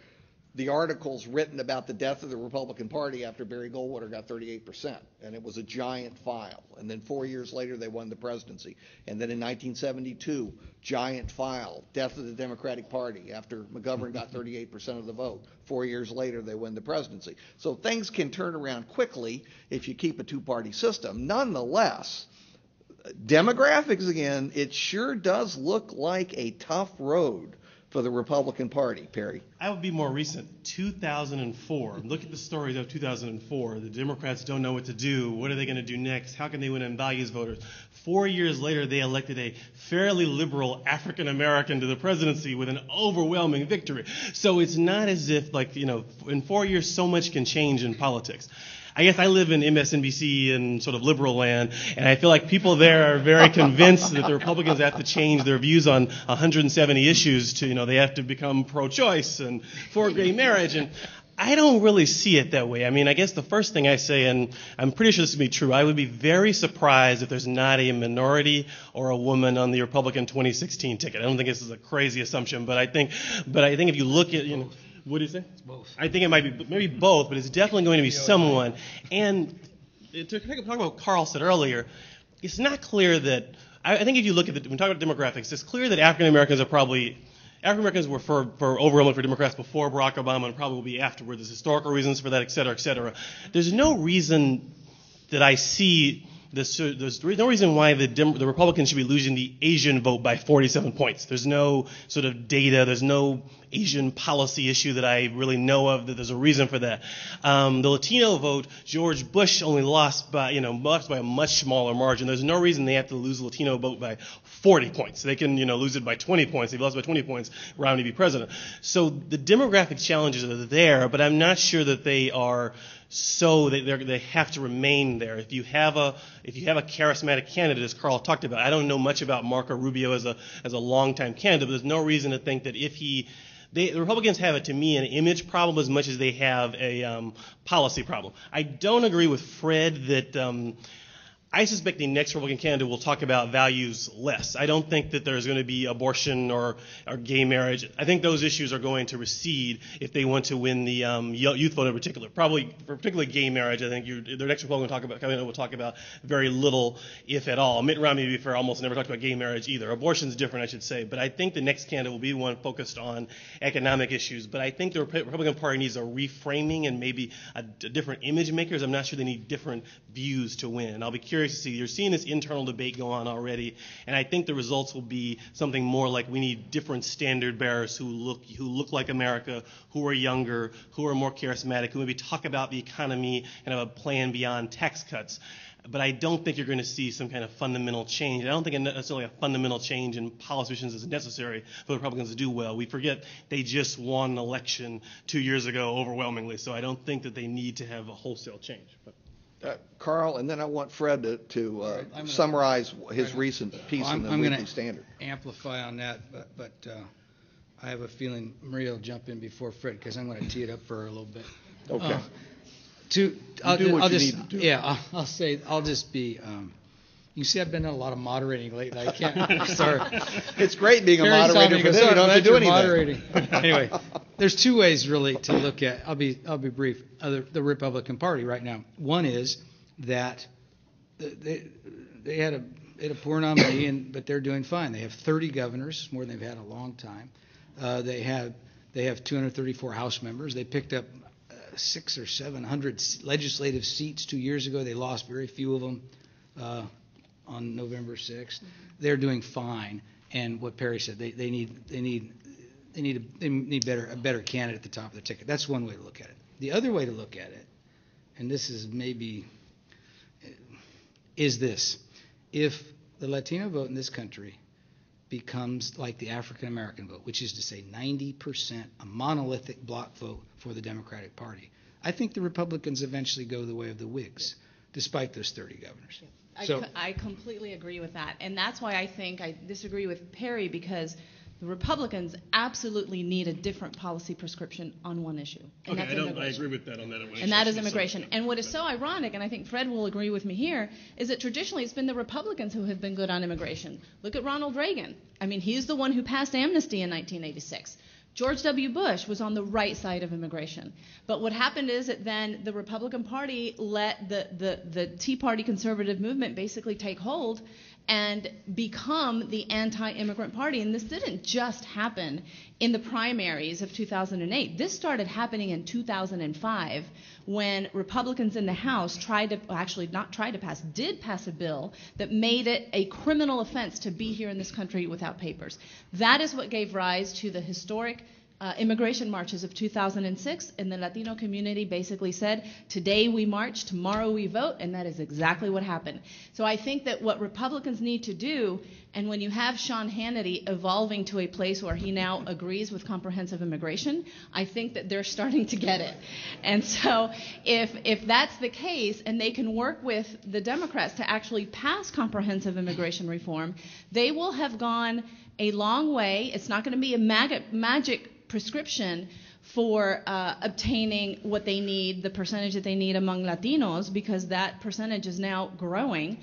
the articles written about the death of the Republican Party after Barry Goldwater got 38%, and it was a giant file. And then 4 years later, they won the presidency. And then in 1972, giant file, death of the Democratic Party after McGovern got 38% of the vote. 4 years later, they win the presidency. So things can turn around quickly if you keep a two-party system. Nonetheless, demographics again, it sure does look like a tough road for the Republican Party, Perry. I would be more recent. 2004. Look at the stories of 2004. The Democrats don't know what to do. What are they going to do next? How can they win on values voters? 4 years later, they elected a fairly liberal African American to the presidency with an overwhelming victory. So it's not as if, in 4 years, so much can change in politics. I guess I live in MSNBC and sort of liberal land, and I feel like people there are very convinced that the Republicans have to change their views on 170 issues to, they have to become pro-choice and for gay marriage, and I don't really see it that way. I mean, I guess the first thing I say, and I'm pretty sure this would be true, I would be very surprised if there's not a minority or a woman on the Republican 2016 ticket. I don't think this is a crazy assumption, but I think if you look at, what do you say? It's both. I think it might be maybe both, but it's definitely going to be someone. And to talk about what Carl said earlier, it's not clear that I think if you look at when we talk about demographics, it's clear that African Americans were for overwhelming for Democrats before Barack Obama and probably will be afterward. There's historical reasons for that, et cetera, et cetera. There's no reason that I see. There's no reason why the Republicans should be losing the Asian vote by 47 points. There's no sort of data. There's no Asian policy issue that I really know of that there's a reason for that. The Latino vote, George Bush only lost by a much smaller margin. There's no reason they have to lose the Latino vote by 40 points. They can lose it by 20 points. If they lost by 20 points, Romney be president. So the demographic challenges are there, but I'm not sure that they are. So they have to remain there. If you have a charismatic candidate, as Carl talked about, I don't know much about Marco Rubio as a longtime candidate, but there's no reason to think that the Republicans have, to me, an image problem as much as they have a policy problem. I don't agree with Fred that. I suspect the next Republican candidate will talk about values less. I don't think that there's going to be abortion or gay marriage. I think those issues are going to recede if they want to win the youth vote in particular. Particularly gay marriage, I think their next Republican will talk about very little, if at all. Mitt Romney, to be fair, almost never talked about gay marriage either. Abortion's different, I should say. But I think the next candidate will be one focused on economic issues. But I think the Republican Party needs a reframing and maybe a different image makers. I'm not sure they need different views to win. I'll be curious to see. You're seeing this internal debate go on already, and I think the results will be something more like we need different standard bearers who look like America, who are younger, who are more charismatic, who maybe talk about the economy and have a plan beyond tax cuts. But I don't think you're going to see some kind of fundamental change. I don't think necessarily a fundamental change in politicians is necessary for the Republicans to do well. We forget they just won an election 2 years ago overwhelmingly, so I don't think that they need to have a wholesale change. Carl, and then I want Fred to summarize his recent piece in the Weekly Standard. I'm going to amplify on that, but I have a feeling Maria will jump in before Fred because I'm going to tee it up for her a little bit. Okay. I'll just be. You see, I've been doing a lot of moderating lately. I can't. Sorry. It's great being a moderator for them. You don't have to do anything. Moderating. Anyway, there's two ways really to look at. I'll be brief. The Republican Party right now. One is that they had a poor nominee, but they're doing fine. They have 30 governors, more than they've had in a long time. They have 234 House members. They picked up 600 or 700 legislative seats 2 years ago. They lost very few of them on November 6th. They're doing fine. And what Perry said, they need a better candidate at the top of the ticket. That's one way to look at it. The other way to look at it, and this is this: if the Latino vote in this country becomes like the African American vote, which is to say 90%, a monolithic block vote for the Democratic Party, I think the Republicans eventually go the way of the Whigs, despite those 30 governors. I completely agree with that. And that's why I think I disagree with Perry, because the Republicans absolutely need a different policy prescription on one issue. And I agree with that on that. And that is immigration. And what is so ironic, and I think Fred will agree with me here, is that traditionally it's been the Republicans who have been good on immigration. Look at Ronald Reagan. I mean, he's the one who passed amnesty in 1986. George W. Bush was on the right side of immigration. But what happened is that then the Republican Party let the Tea Party conservative movement basically take hold and become the anti-immigrant party. And this didn't just happen in the primaries of 2008. This started happening in 2005 when Republicans in the House did pass a bill that made it a criminal offense to be here in this country without papers. That is what gave rise to the historic immigration marches of 2006, and the Latino community basically said, today we march, tomorrow we vote, and that is exactly what happened. So I think that what Republicans need to do, and when you have Sean Hannity evolving to a place where he now agrees with comprehensive immigration, I think that they're starting to get it. And so if that's the case, and they can work with the Democrats to actually pass comprehensive immigration reform, they will have gone a long way. It's not going to be a magic prescription for obtaining what they need, the percentage that they need among Latinos, because that percentage is now growing.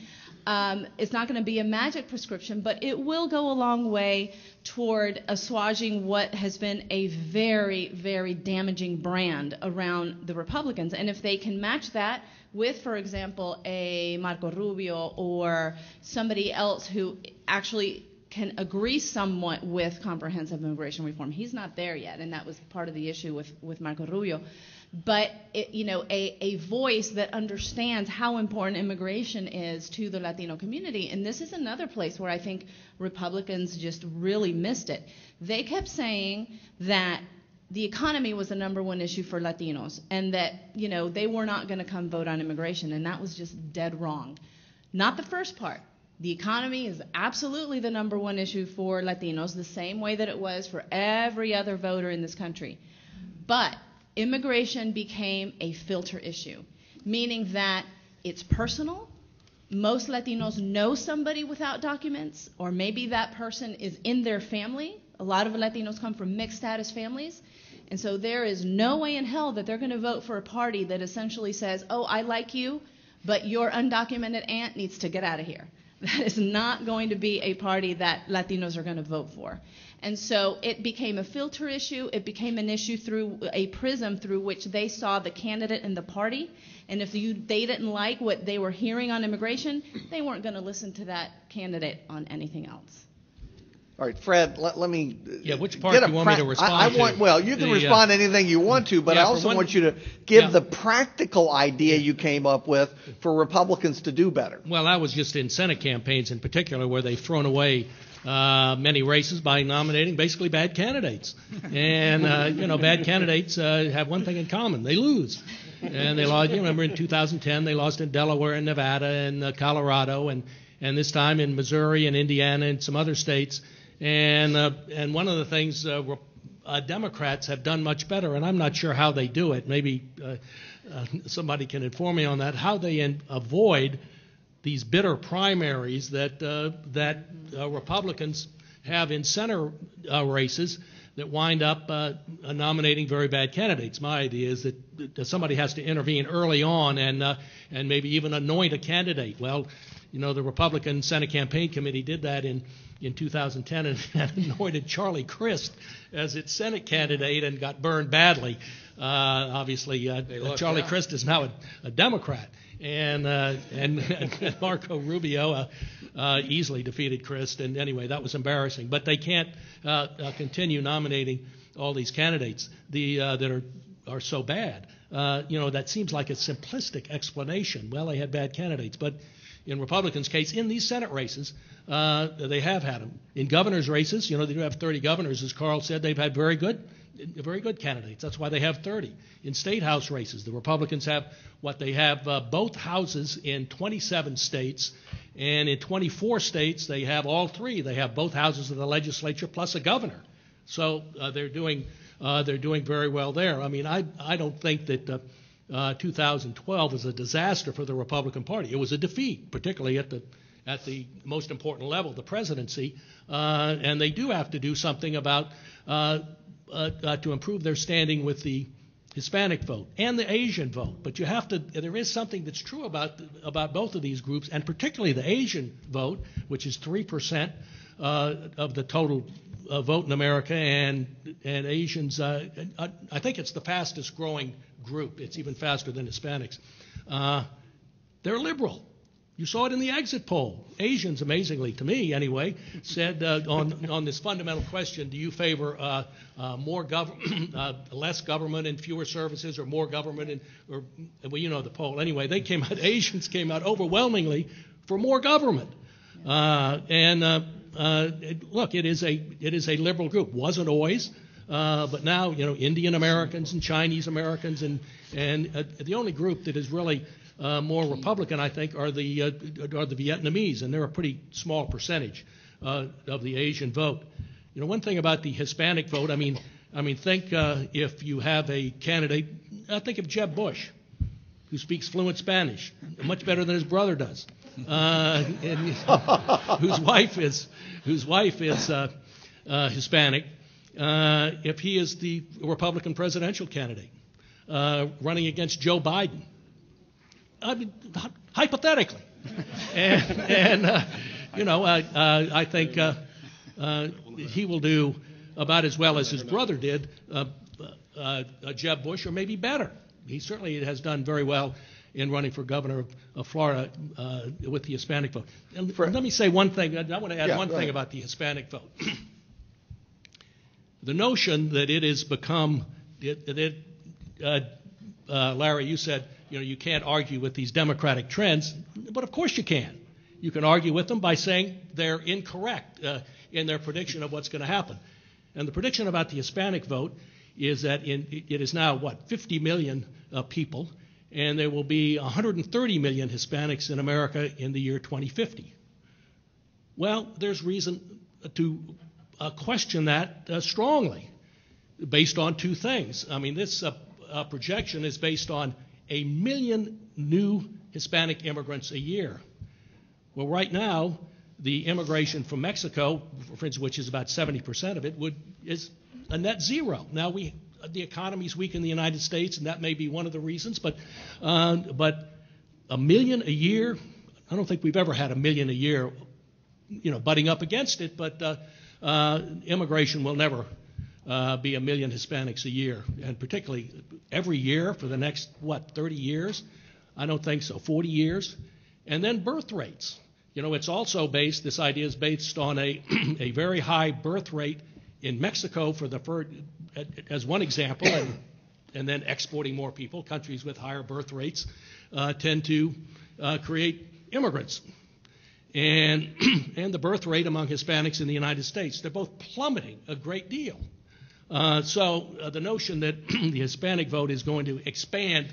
It's not going to be a magic prescription, but it will go a long way toward assuaging what has been a very, very damaging brand around the Republicans. And if they can match that with, for example, a Marco Rubio or somebody else who actually can agree somewhat with comprehensive immigration reform. He's not there yet, and that was part of the issue with Marco Rubio. But a voice that understands how important immigration is to the Latino community. And this is another place where I think Republicans just really missed it. They kept saying that the economy was the number one issue for Latinos, and that they were not going to come vote on immigration, and that was just dead wrong. Not the first part. The economy is absolutely the number one issue for Latinos, the same way that it was for every other voter in this country. But immigration became a filter issue, meaning that it's personal. Most Latinos know somebody without documents, or maybe that person is in their family. A lot of Latinos come from mixed status families. And so there is no way in hell that they're going to vote for a party that essentially says, oh, I like you, but your undocumented aunt needs to get out of here. That is not going to be a party that Latinos are going to vote for. And so it became a filter issue. It became an issue through a prism through which they saw the candidate and the party. And if they didn't like what they were hearing on immigration, they weren't going to listen to that candidate on anything else. All right, Fred, let me which part do you want me to respond to? Well, you can respond to anything you want to, but I also want you to give the practical idea you came up with for Republicans to do better. Well, I was just in Senate campaigns in particular where they've thrown away many races by nominating basically bad candidates. And, bad candidates have one thing in common. They lose. And they lost, remember in 2010, they lost in Delaware and Nevada and Colorado and this time in Missouri and Indiana and some other states. And one of the things Democrats have done much better, and I'm not sure how they do it. Maybe somebody can inform me on that. How they avoid these bitter primaries that Republicans have in center races that wind up nominating very bad candidates. My idea is that somebody has to intervene early on and maybe even anoint a candidate. Well, the Republican Senate Campaign Committee did that in 2010 and anointed Charlie Crist as its Senate candidate and got burned badly. Obviously, Charlie Crist is now a Democrat, and Marco Rubio easily defeated Crist. And anyway, that was embarrassing. But they can't continue nominating all these candidates that are so bad. That seems like a simplistic explanation. Well, they had bad candidates, but in Republicans' case, in these Senate races, they have had them. In governors' races, they do have 30 governors, as Carl said. They've had very good candidates. That's why they have 30. In state house races, the Republicans have both houses in 27 states, and in 24 states they have all three. They have both houses of the legislature plus a governor. So they're doing very well there. I mean, I don't think that 2012 was a disaster for the Republican Party. It was a defeat, particularly at the most important level, the presidency, and they do have to do something about to improve their standing with the Hispanic vote and the Asian vote. But there is something that's true about both of these groups, and particularly the Asian vote, which is 3% of the total vote in America, and Asians, I think it's the fastest growing group. It's even faster than Hispanics. They're liberal. You saw it in the exit poll. Asians, amazingly to me anyway, said on this fundamental question, do you favor less government and fewer services, or more government well, you know the poll. Anyway, Asians came out overwhelmingly for more government. Look, it is a liberal group. Wasn't always, but now Indian Americans and Chinese Americans and the only group that is really more Republican, I think, are the Vietnamese, and they're a pretty small percentage of the Asian vote. One thing about the Hispanic vote, I mean, think if you have a candidate, think of Jeb Bush, who speaks fluent Spanish, much better than his brother does, and whose wife is Hispanic. If he is the Republican presidential candidate running against Joe Biden. I mean, hypothetically, I think he will do about as well as his brother did, Jeb Bush, or maybe better. He certainly has done very well in running for governor of Florida with the Hispanic vote. And let me say one thing. I want to add one thing about the Hispanic vote. The notion that it has become, Larry, you said, you can't argue with these democratic trends, but of course you can. You can argue with them by saying they're incorrect in their prediction of what's going to happen. And the prediction about the Hispanic vote is that it is now, 50 million people, and there will be 130 million Hispanics in America in the year 2050. Well, there's reason to question that strongly, based on two things. I mean, this projection is based on 1 million new Hispanic immigrants a year. Well, right now, the immigration from Mexico, for instance, which is about 70% of it, is a net zero. Now, the economy's weak in the United States, and that may be one of the reasons, but 1 million a year, I don't think we've ever had 1 million a year, butting up against it, but immigration will never be 1 million Hispanics a year, and particularly every year for the next, 30 years? I don't think so, 40 years. And then birth rates. It's also this idea is based on a very high birth rate in Mexico as one example, and then exporting more people. Countries with higher birth rates tend to create immigrants. And the birth rate among Hispanics in the United States, they're both plummeting a great deal. So the notion that the Hispanic vote is going to expand,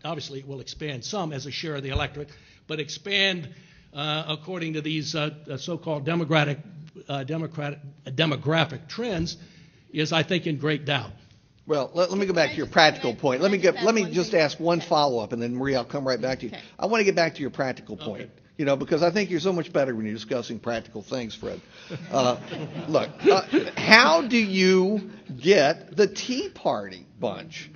obviously it will expand some as a share of the electorate, but expand according to these so-called demographic trends is, I think, in great doubt. Well, let me go back to your practical point. Let me just ask one follow-up, and then Maria, I'll come right back to you. Okay. I want to get back to your practical point. Okay. Because I think you're so much better when you're discussing practical things, Fred. Look, how do you get the Tea Party bunch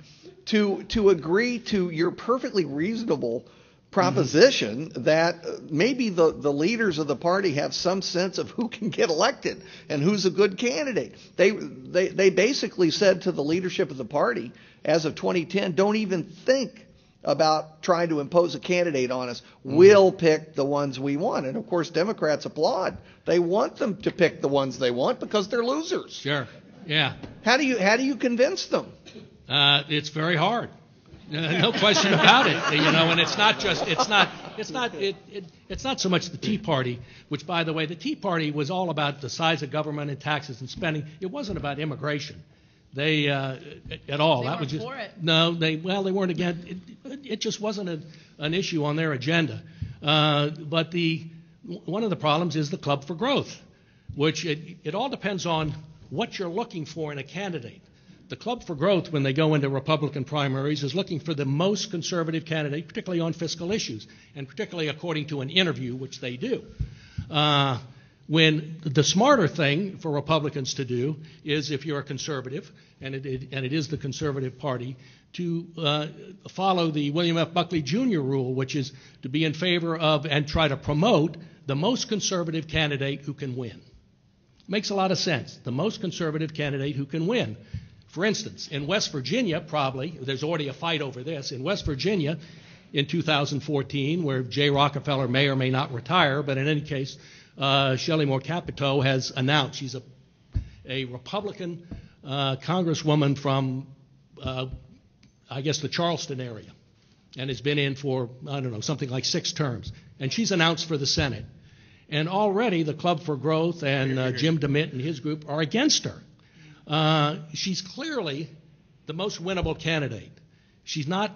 to agree to your perfectly reasonable proposition that maybe the leaders of the party have some sense of who can get elected and who's a good candidate? They basically said to the leadership of the party as of 2010, don't even think about trying to impose a candidate on us. We'll pick the ones we want. And of course, Democrats applaud. They want them to pick the ones they want because they're losers. Sure. Yeah. How do you convince them? It's very hard. No question about it. And it's not so much the Tea Party, which, by the way, the Tea Party was all about the size of government and taxes and spending. It wasn't about immigration. They at all. They that was weren't just for it. No. They weren't against. It just wasn't an issue on their agenda. But one of the problems is the Club for Growth, which it all depends on what you're looking for in a candidate. The Club for Growth, when they go into Republican primaries, is looking for the most conservative candidate, particularly on fiscal issues, and particularly according to an interview, which they do. When the smarter thing for Republicans to do is, if you're a conservative, and it is the conservative party, to follow the William F. Buckley Jr. rule, which is to be in favor of and try to promote the most conservative candidate who can win. makes a lot of sense. The most conservative candidate who can win. For instance, in West Virginia, probably, there's already a fight over this. In West Virginia, in 2014, where Jay Rockefeller may or may not retire, but in any case, Shelley Moore Capito has announced she's a Republican congresswoman from, I guess, the Charleston area, and has been in for, I don't know, something like 6 terms. And she's announced for the Senate. And already the Club for Growth and Jim DeMint and his group are against her. She's clearly the most winnable candidate. She's not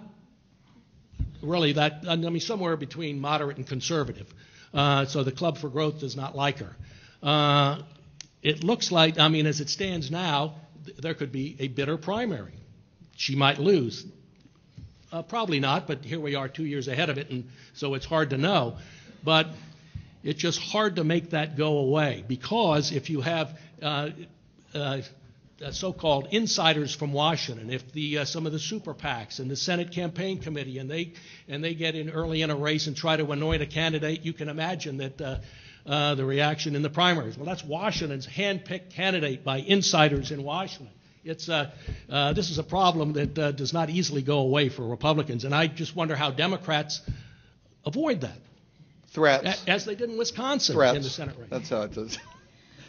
really that, I mean, somewhere between moderate and conservative. So the Club for Growth does not like her. It looks like, I mean, as it stands now, there could be a bitter primary. She might lose. Probably not, but here we are 2 years ahead of it, and so it's hard to know. But it's just hard to make that go away, because if you have so-called insiders from Washington, if some of the super PACs and the Senate Campaign Committee and they get in early in a race and try to anoint a candidate, you can imagine that the reaction in the primaries. Well, that's Washington's hand-picked candidate by insiders in Washington. It's this is a problem that does not easily go away for Republicans, and I just wonder how Democrats avoid that. Threats. As they did in Wisconsin Threats. in the Senate race. That's how it does.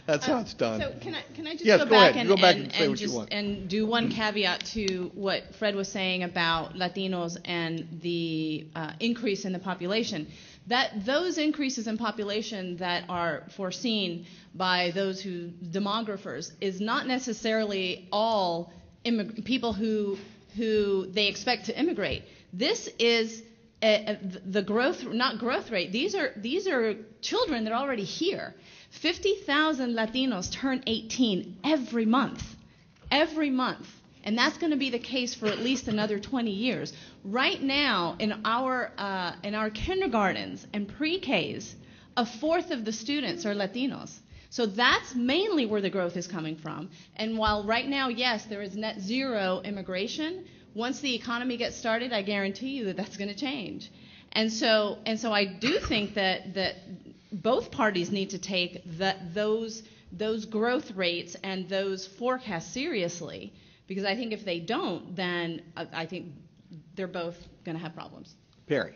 That's how it's done. So can I just Yes, go go back, ahead. Go back and say what you want. and do one caveat to what Fred was saying about Latinos and the increase in the population? That those increases in population that are foreseen by those demographers is not necessarily all people who they expect to immigrate. This is the growth, not growth rate. These are children that are already here. 50,000 Latinos turn 18 every month, and that's going to be the case for at least another 20 years. Right now, in our kindergartens and pre-Ks, 1/4 of the students are Latinos. So that's mainly where the growth is coming from. And while right now, yes, there is net zero immigration, once the economy gets started, I guarantee you that that's going to change. And so I do think that both parties need to take those growth rates and those forecasts seriously, because I think if they don't, then I think they're both going to have problems. Perry.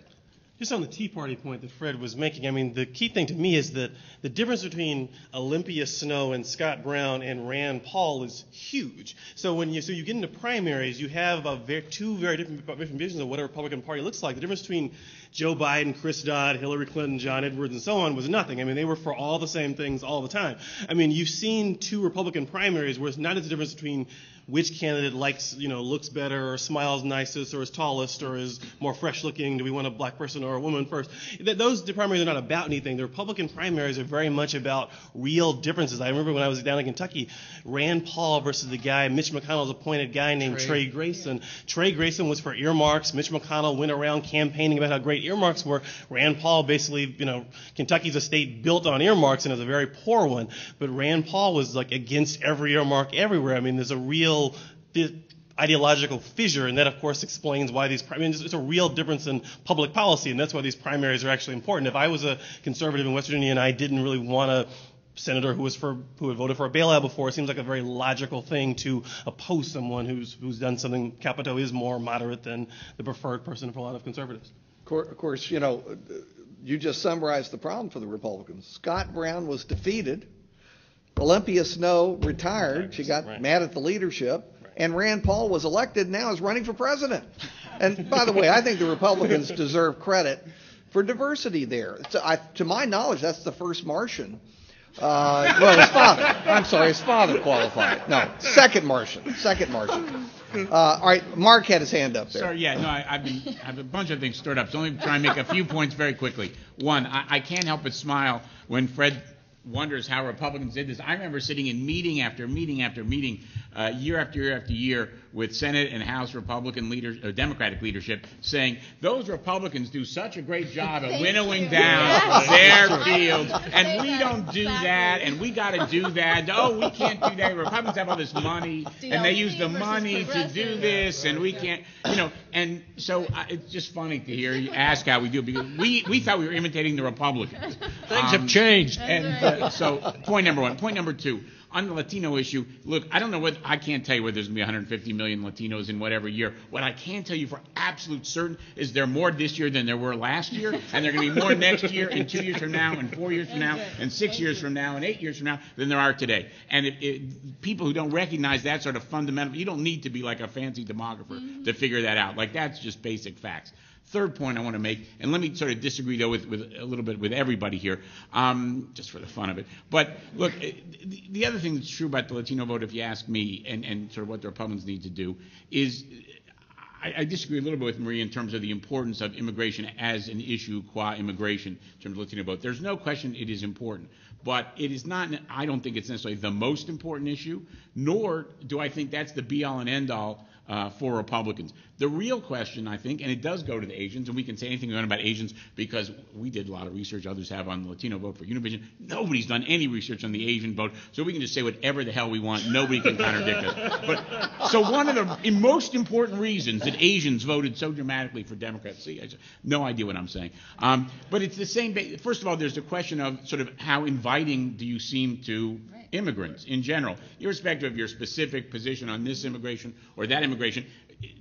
Just on the Tea Party point that Fred was making, I mean, the key thing to me is that the difference between Olympia Snowe and Scott Brown and Rand Paul is huge. So when you get into primaries, you have two very different visions of what a Republican Party looks like. The difference between Joe Biden, Chris Dodd, Hillary Clinton, John Edwards, and so on was nothing. I mean, they were for all the same things all the time. I mean, you've seen 2 Republican primaries where it's not as the difference between which candidate looks better or smiles nicest or is tallest or is more fresh looking. Do we want a black person or a woman first? Those primaries are not about anything. The Republican primaries are very much about real differences. I remember when I was down in Kentucky, Rand Paul versus the guy, Mitch McConnell's appointed guy named Trey Grayson. Yeah. Trey Grayson was for earmarks. Mitch McConnell went around campaigning about how great earmarks were. Rand Paul basically, Kentucky's a state built on earmarks and is a very poor one. But Rand Paul was like against every earmark everywhere. I mean, there's a real ideological fissure, and that, of course, explains why it's a real difference in public policy, and that's why these primaries are actually important. If I was a conservative in West Virginia and I didn't really want a senator who had voted for a bailout before, it seems like a very logical thing to oppose someone who's done something. Capito is more moderate than the preferred person for a lot of conservatives. Of course, you just summarized the problem for the Republicans. Scott Brown was defeated. Olympia Snowe retired. She got mad at the leadership. And Rand Paul was elected, now is running for president. And by the way, I think the Republicans deserve credit for diversity there. To my knowledge, that's the first Martian. Well, his father. I'm sorry, his father qualified. No, second Martian. All right, Mark had his hand up there. Sorry, yeah, no, I have a bunch of things stirred up, so let me try and make a few points very quickly. One, I can't help but smile when Fred wonders how Republicans did this. I remember sitting in meeting after meeting after meeting, year after year after year, with Senate and House Republican Democratic leadership, saying those Republicans do such a great job of winnowing down their fields, and we don't do that, and we got to do that. Oh, we can't do that. Republicans have all this money, and they use the money to do this, and we can't, And so it's just funny to hear you ask how we do it, because we thought we were imitating the Republicans. Things have changed. And So point number one. Point number two. On the Latino issue, look, I can't tell you whether there's going to be 150 million Latinos in whatever year. What I can tell you for absolute certain is there are more this year than there were last year, and there are going to be more next year, and 2 years from now, and 4 years from now, and 6 years from now, and 8 years from now than there are today. And people who don't recognize that sort of fundamental, you don't need to be like a fancy demographer to figure that out. Like, that's just basic facts. Third point I want to make, and let me sort of disagree, though, with a little bit with everybody here, just for the fun of it. But, look, the other thing that's true about the Latino vote, if you ask me, and sort of what the Republicans need to do, is I disagree a little bit with Maria in terms of the importance of immigration as an issue qua immigration in terms of Latino vote. There's no question it is important. But it is not, I don't think it's necessarily the most important issue, nor do I think that's the be-all and end-all for Republicans. The real question, I think, and it does go to the Asians, and we can say anything we want about Asians because we did a lot of research, others have, on the Latino vote for Univision. Nobody's done any research on the Asian vote, so we can just say whatever the hell we want. Nobody can contradict us. But so one of the most important reasons that Asians voted so dramatically for Democrats, see, I have no idea what I'm saying. But it's the same. First of all, there's the question of sort of how inviting do you seem to immigrants in general, irrespective of your specific position on this immigration or that immigration.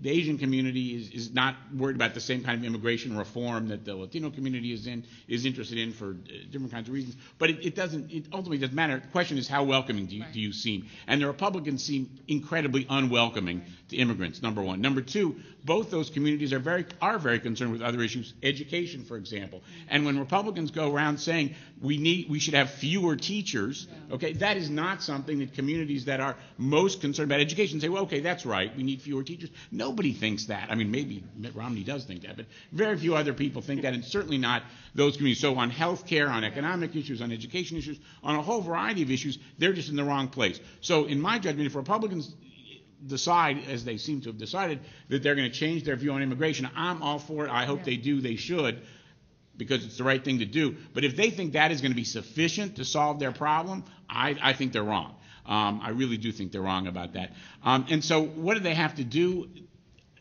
The Asian community is not worried about the same kind of immigration reform that the Latino community is interested in for different kinds of reasons. But it ultimately doesn't matter. The question is, how welcoming do you seem? And the Republicans seem incredibly unwelcoming to immigrants, number one. Number two, both those communities are very concerned with other issues, education, for example. And when Republicans go around saying we should have fewer teachers, okay, that is not something that communities that are most concerned about education say, well, okay, that's right, we need fewer teachers. Nobody thinks that. I mean, maybe Mitt Romney does think that, but very few other people think that, and certainly not those communities. So on health care, on economic issues, on education issues, on a whole variety of issues, they're just in the wrong place. So in my judgment, if Republicans decide, as they seem to have decided, that they're going to change their view on immigration, I'm all for it. I hope they do. They should, because it's the right thing to do. But if they think that is going to be sufficient to solve their problem, I think they're wrong. I really do think they're wrong about that. And so what do they have to do?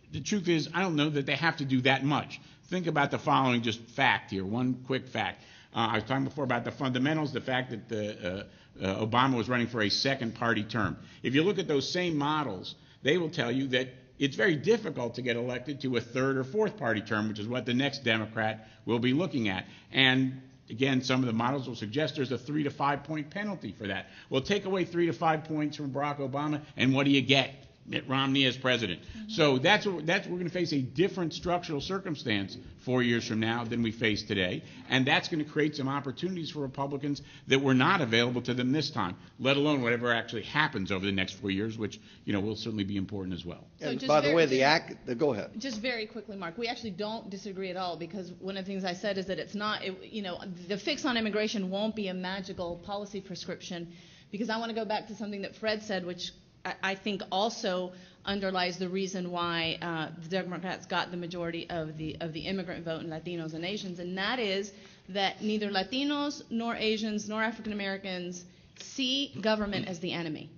The truth is, I don't know that they have to do that much. Think about the following just fact here, one quick fact. I was talking before about the fundamentals, the fact that Obama was running for a second party term. If you look at those same models, they will tell you that it's very difficult to get elected to a third or fourth party term, which is what the next Democrat will be looking at. And again, some of the models will suggest there's a 3 to 5 point penalty for that. Well, take away 3 to 5 points from Barack Obama, and what do you get? Mitt Romney as president. So we're going to face a different structural circumstance 4 years from now than we face today, and that's going to create some opportunities for Republicans that were not available to them this time, let alone whatever actually happens over the next 4 years, which will certainly be important as well. And by the way, go ahead. Just very quickly, Mark, we actually don't disagree at all, because one of the things I said is that it's not, the fix on immigration won't be a magical policy prescription, because I want to go back to something that Fred said, which I think also underlies the reason why the Democrats got the majority of the immigrant vote in Latinos and Asians, and that is that neither Latinos nor Asians nor African Americans see government as the enemy.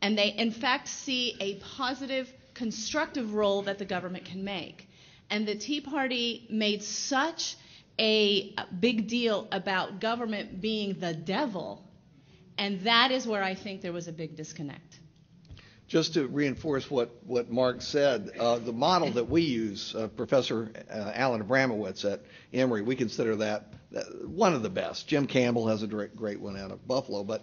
And they, in fact, see a positive, constructive role that the government can make. And the Tea Party made such a big deal about government being the devil, and that is where I think there was a big disconnect. Just to reinforce what Mark said, the model that we use, Professor Alan Abramowitz at Emory, we consider that one of the best. Jim Campbell has a great one out of Buffalo. But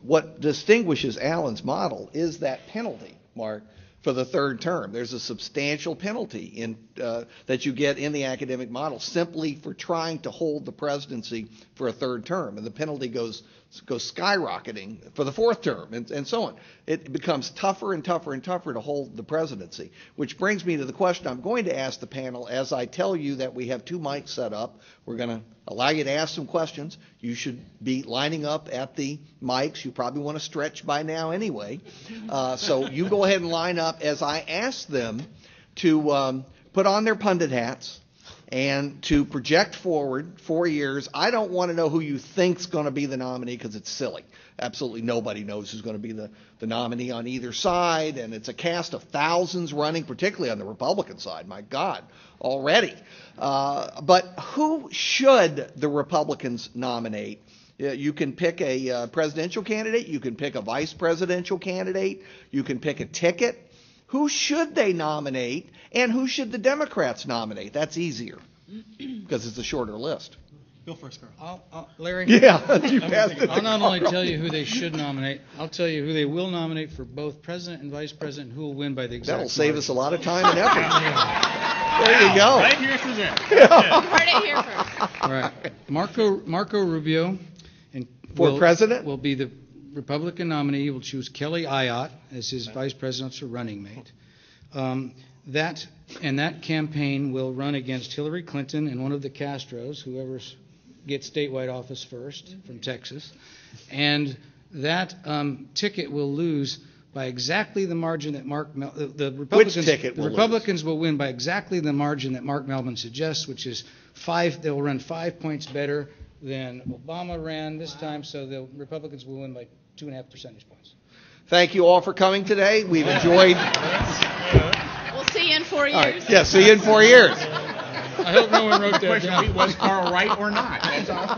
what distinguishes Alan's model is that penalty, Mark, for the third term. There's a substantial penalty that you get in the academic model simply for trying to hold the presidency for a third term. And the penalty goes skyrocketing for the fourth term and so on. It becomes tougher and tougher and tougher to hold the presidency, which brings me to the question I'm going to ask the panel as I tell you that we have two mics set up. We're going to allow you to ask some questions. You should be lining up at the mics. You probably want to stretch by now anyway. So you go ahead and line up as I ask them to put on their pundit hats and to project forward 4 years. I don't want to know who you think's going to be the nominee, because it's silly. Absolutely nobody knows who's going to be the nominee on either side, and it's a cast of thousands running, particularly on the Republican side. My God, already. But who should the Republicans nominate You can pick a presidential candidate. You can pick a vice presidential candidate. You can pick a ticket. Who should they nominate, and who should the Democrats nominate? That's easier because it's a shorter list. Go first, Carl. Larry? Yeah. You passed it to I'll not only Carl. tell you who they should nominate, I'll tell you who they will nominate for both president and vice president, who will win by the exact That'll save margin. us a lot of time and effort. There you go. Right here for that. You heard it here first. All right. Marco Rubio For president? will be the Republican nominee. He will choose Kelly Ayotte as his vice presidential running mate. That campaign will run against Hillary Clinton and one of the Castros, whoever gets statewide office first from Texas. And that ticket will lose by exactly the margin that the Republicans. Which ticket the will Republicans will win by exactly the margin that Mark Mellman suggests, which is 5. They'll run 5 points better than Obama ran this time, so the Republicans will win by 2.5 percentage points. Thank you all for coming today. We've enjoyed. We'll see you in 4 years. All right. Yeah, see you in 4 years. I hope no one wrote that Question, down. was Carl right or not? That's all.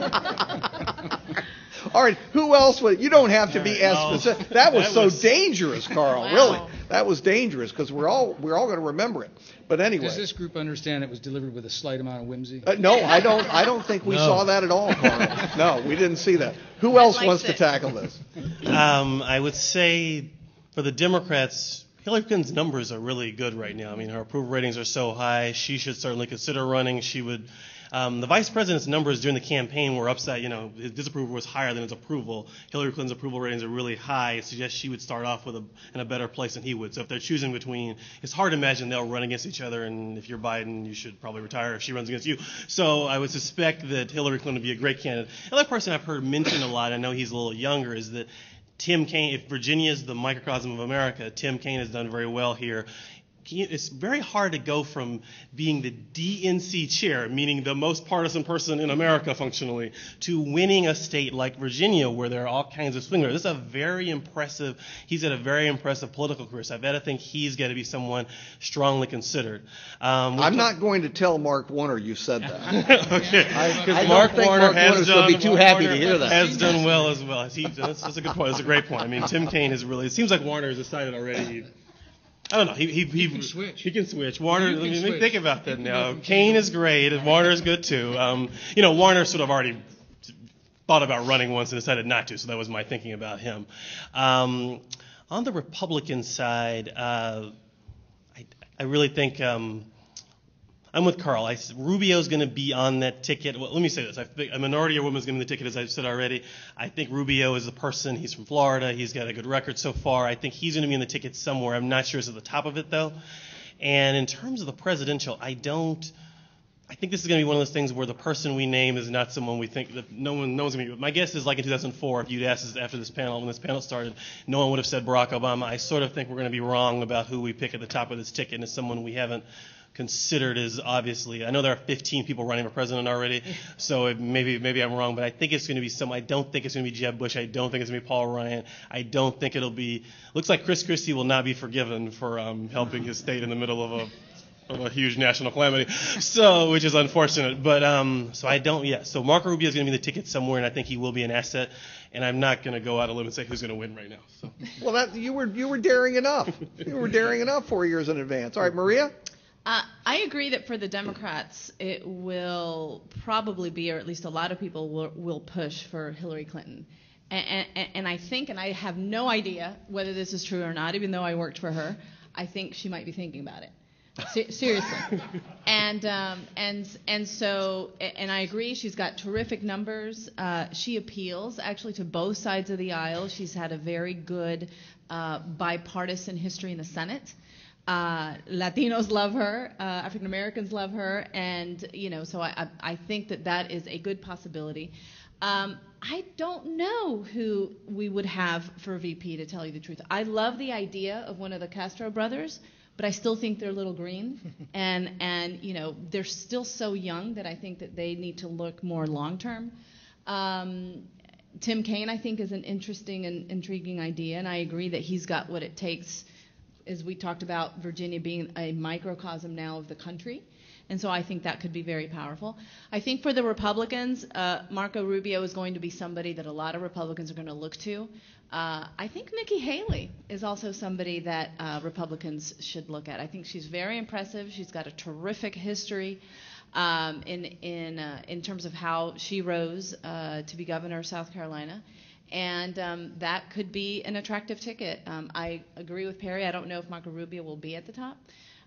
All right, who else would? You don't have to be as No. specific. That was That so was- dangerous, Carl. Wow. Really, that was dangerous because we're all going to remember it. But anyway, Does this group understand it was delivered with a slight amount of whimsy? no, I don't think we saw that at all, Carl. No, we didn't see that. Who else likes wants to it. tackle this? I would say for the Democrats, Hillary Clinton's numbers are really good right now. I mean, her approval ratings are so high. She should certainly consider running. She would. The vice president's numbers during the campaign were upside. His disapproval was higher than his approval. Hillary Clinton's approval ratings are really high. It suggests she would start off in a better place than he would. So if they're choosing between, it's hard to imagine they'll run against each other. And if you're Biden, you should probably retire if she runs against you. So I would suspect that Hillary Clinton would be a great candidate. Another person I've heard mentioned a lot, I know he's a little younger, is that Tim Kaine. If Virginia is the microcosm of America, Tim Kaine has done very well here. It's very hard to go from being the DNC chair, meaning the most partisan person in America functionally, to winning a state like Virginia where there are all kinds of swingers. This is he's had a very impressive political career, so I've got to think he's got to be someone strongly considered. I'm not going to tell Mark Warner you said that. Okay. I Because don't Mark think Warner Mark Warner's going to be too happy to hear that. has done well as well. That's a good point. That's a great point. I mean, Tim Kaine has really. It seems like Warner has decided already. I don't know. He can switch. He can switch. Warner. You can Let me switch. think about that You can now. go from Kane is great, and Warner is good too. Warner sort of already thought about running once and decided not to, so that was my thinking about him. On the Republican side, I really think. I'm with Carl. Rubio's going to be on that ticket. Well, let me say this. I think a minority of women is going to be the ticket, as I've said already. I think Rubio is a person. He's from Florida. He's got a good record so far. I think he's going to be in the ticket somewhere. I'm not sure it's at the top of it, though. And in terms of the presidential, I think this is going to be one of those things where the person we name is not someone we think that no one's going to be. My guess is like in 2004, if you'd asked us after this panel, when this panel started, no one would have said Barack Obama. I sort of think we're going to be wrong about who we pick at the top of this ticket, and it's someone we haven't considered as obviously. I know there are 15 people running for president already, so maybe I'm wrong, but I think it's going to be I don't think it's going to be Jeb Bush. I don't think it's going to be Paul Ryan. I don't think it'll be. Looks like Chris Christie will not be forgiven for helping his state in the middle of a huge national calamity, so which is unfortunate. But so I don't. Yeah. So Marco Rubio is going to be in the ticket somewhere, and I think he will be an asset. And I'm not going to go out on a limb and say who's going to win right now. So. Well, you were daring enough. You were daring enough 4 years in advance. All right, Maria. I agree that for the Democrats, it will probably be, or at least a lot of people will push for Hillary Clinton. And I think, and I have no idea whether this is true or not, even though I worked for her, I think she might be thinking about it. Seriously. And so I agree, she's got terrific numbers. She appeals actually to both sides of the aisle. She's had a very good bipartisan history in the Senate. Latinos love her, African Americans love her, and so I think that is a good possibility. I don't know who we would have for VP, to tell you the truth. I love the idea of one of the Castro brothers, but I still think they're a little green, and they're still so young that I think that they need to look more long term. Tim Kaine, I think, is an interesting and intriguing idea, and I agree that he's got what it takes. As we talked about Virginia being a microcosm now of the country, And so I think that could be very powerful. I think for the Republicans, Marco Rubio is going to be somebody that a lot of Republicans are going to look to. I think Nikki Haley is also somebody that Republicans should look at. I think she's very impressive. She's got a terrific history in terms of how she rose to be governor of South Carolina. And that could be an attractive ticket. I agree with Perry. I don't know if Marco Rubio will be at the top.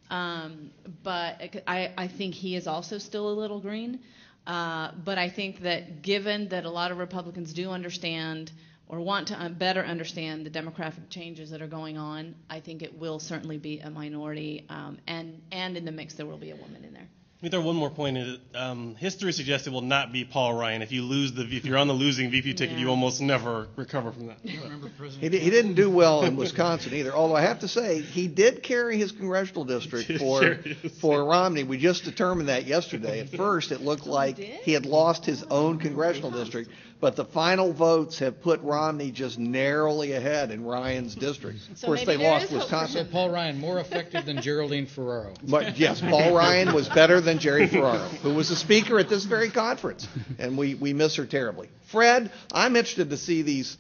But I think he is also still a little green. But I think that given that a lot of Republicans do understand or want to better understand the demographic changes that are going on, I think it will certainly be a minority. And in the mix, there will be a woman in there. Let me throw one more point in. History suggests it will not be Paul Ryan. If you're on the losing VP ticket, you almost never recover from that. He didn't do well in Wisconsin either. Although I have to say, he did carry his congressional district for Romney. We just determined that yesterday. At first, it looked like he had lost his own congressional district, but the final votes have put Romney just narrowly ahead in Ryan's district. Of course, they lost Wisconsin. So Paul Ryan more effective than Geraldine Ferraro. But yes, Paul Ryan was better than Jerry Ferraro, who was a speaker at this very conference, and we miss her terribly. Fred, I'm interested to see these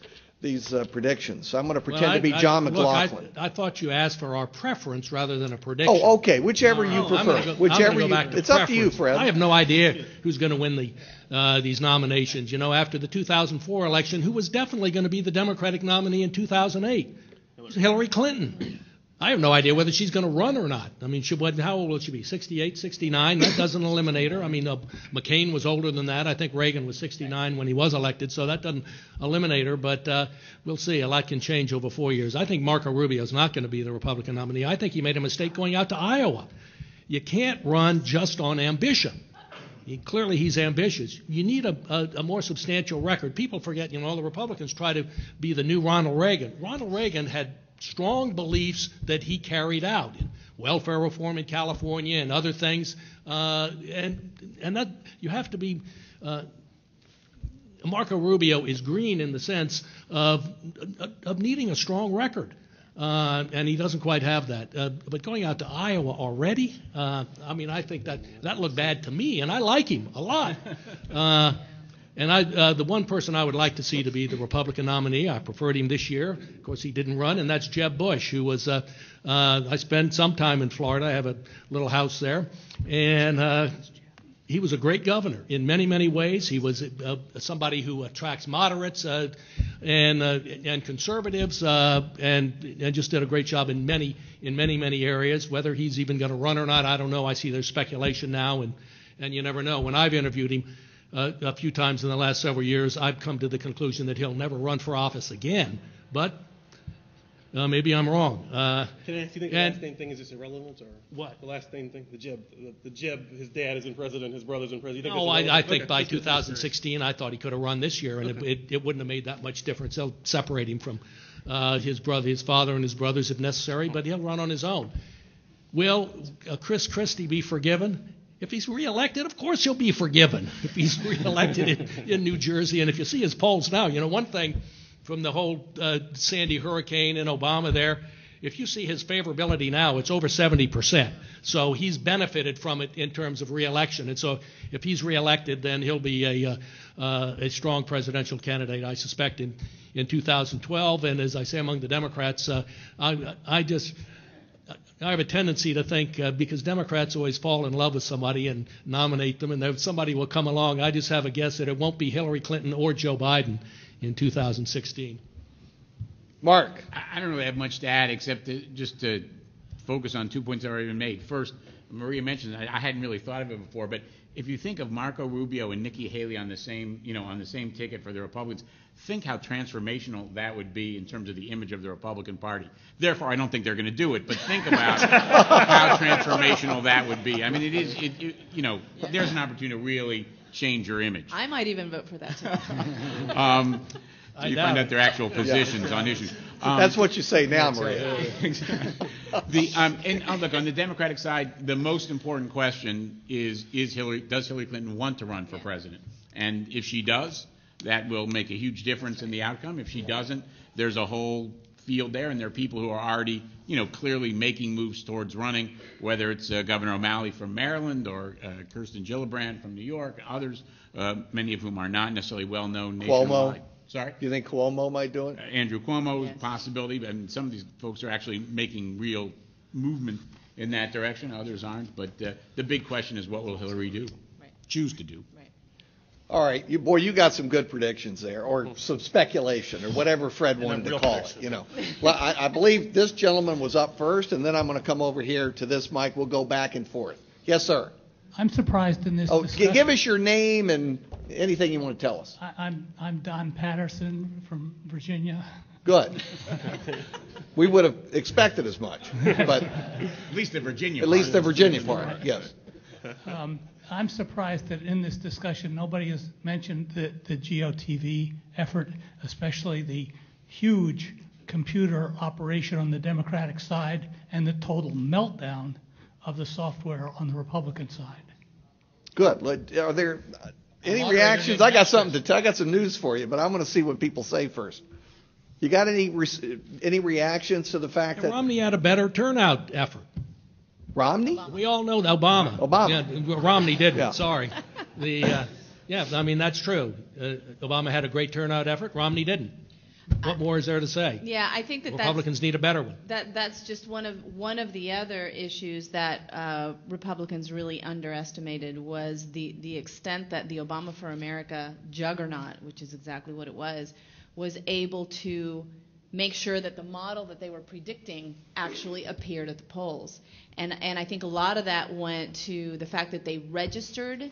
predictions. I'm going to pretend to be John McLaughlin. I thought you asked for our preference rather than a prediction. Oh, okay. Whichever you prefer. It's up to you, Fred. I have no idea who's going to win these nominations. You know, after the 2004 election, who was definitely going to be the Democratic nominee in 2008? It was Hillary Clinton. I have no idea whether she's going to run or not. I mean, how old will she be? 68, 69? That doesn't eliminate her. I mean, McCain was older than that. I think Reagan was 69 when he was elected, so that doesn't eliminate her. But we'll see. A lot can change over 4 years. I think Marco Rubio is not going to be the Republican nominee. I think he made a mistake going out to Iowa. You can't run just on ambition. Clearly, he's ambitious. You need a more substantial record. People forget, the Republicans try to be the new Ronald Reagan. Ronald Reagan had strong beliefs that he carried out in welfare reform in California and other things, and that you have to be. Marco Rubio is green in the sense of needing a strong record, and he doesn't quite have that. But going out to Iowa already, I think that looked bad to me, and I like him a lot. And the one person I would like to see to be the Republican nominee, I preferred him this year. Of course, he didn't run, and that's Jeb Bush, who was, I spent some time in Florida. I have a little house there. And he was a great governor in many, many ways. He was somebody who attracts moderates and conservatives and just did a great job in many areas. Whether he's even going to run or not, I don't know. I see there's speculation now, and you never know. When I've interviewed him, a few times in the last several years, I've come to the conclusion that he'll never run for office again. But maybe I'm wrong. Can I ask you, think the last name thing is just irrelevant, or what? The last name thing, the Jeb, his dad is in president, his brother's in president. No, I think by 2016, I thought he could have run this year, and it wouldn't have made that much difference. They'll separate him from his father and his brothers if necessary, but he'll run on his own. Will Chris Christie be forgiven? If he's reelected, of course he'll be forgiven if he's reelected in New Jersey. And if you see his polls now, one thing from the whole Sandy hurricane and Obama there, if you see his favorability now, it's over 70%. So he's benefited from it in terms of reelection. And so if he's reelected, then he'll be a strong presidential candidate, I suspect, in 2012. And as I say, among the Democrats, I have a tendency to think because Democrats always fall in love with somebody and nominate them, and then somebody will come along. I just have a guess that it won't be Hillary Clinton or Joe Biden in 2016. Mark. I don't really have much to add except just to focus on 2 points that already been made. First, Maria mentioned I hadn't really thought of it before, but if you think of Marco Rubio and Nikki Haley on the same ticket for the Republicans, think how transformational that would be in terms of the image of the Republican Party. Therefore, I don't think they're going to do it, but think about how transformational that would be. I mean, there's an opportunity to really change your image. I might even vote for that too. You find out their actual positions on issues. That's what you say now, Maria. Look, on the Democratic side, the most important question does Hillary Clinton want to run for president? And if she does, that will make a huge difference in the outcome. If she doesn't, there's a whole field there, and there are people who are already, clearly making moves towards running, whether it's Governor O'Malley from Maryland or Kirsten Gillibrand from New York, others, many of whom are not necessarily well-known nationwide. Cuomo. Sorry? Do you think Cuomo might do it? Andrew Cuomo is Yes. a possibility, and some of these folks are actually making real movement in that direction. Others aren't. But the big question is, what will Hillary do? Right. Choose to do? Right. All right, you got some good predictions there, or some speculation, or whatever Fred wanted to real call it. prediction. Well, I believe this gentleman was up first, and then I'm going to come over here to this mic. We'll go back and forth. Yes, sir. I'm surprised in this Oh, discussion. give us your name and anything you want to tell us. I'm Don Patterson from Virginia. Good. We would have expected as much, but At least the Virginia at part. least the Virginia part, yes. I'm surprised that in this discussion nobody has mentioned the GOTV effort, especially the huge computer operation on the Democratic side and the total meltdown of the software on the Republican side. Good. Are there any Moderator reactions? didn't I got ask something to tell. I got some news for you, but I'm going to see what people say first. You got any reactions to the fact And that Romney had a better turnout effort. Romney? We all know Obama. Obama. Yeah, Romney didn't. Yeah. Sorry. That's true. Obama had a great turnout effort. Romney didn't. What more is there to say? Yeah, I think that Republicans need a better one. that's just one of the other issues that Republicans really underestimated was the extent that the Obama for America juggernaut, which is exactly what it was able to make sure that the model that they were predicting actually appeared at the polls. And I think a lot of that went to the fact that they registered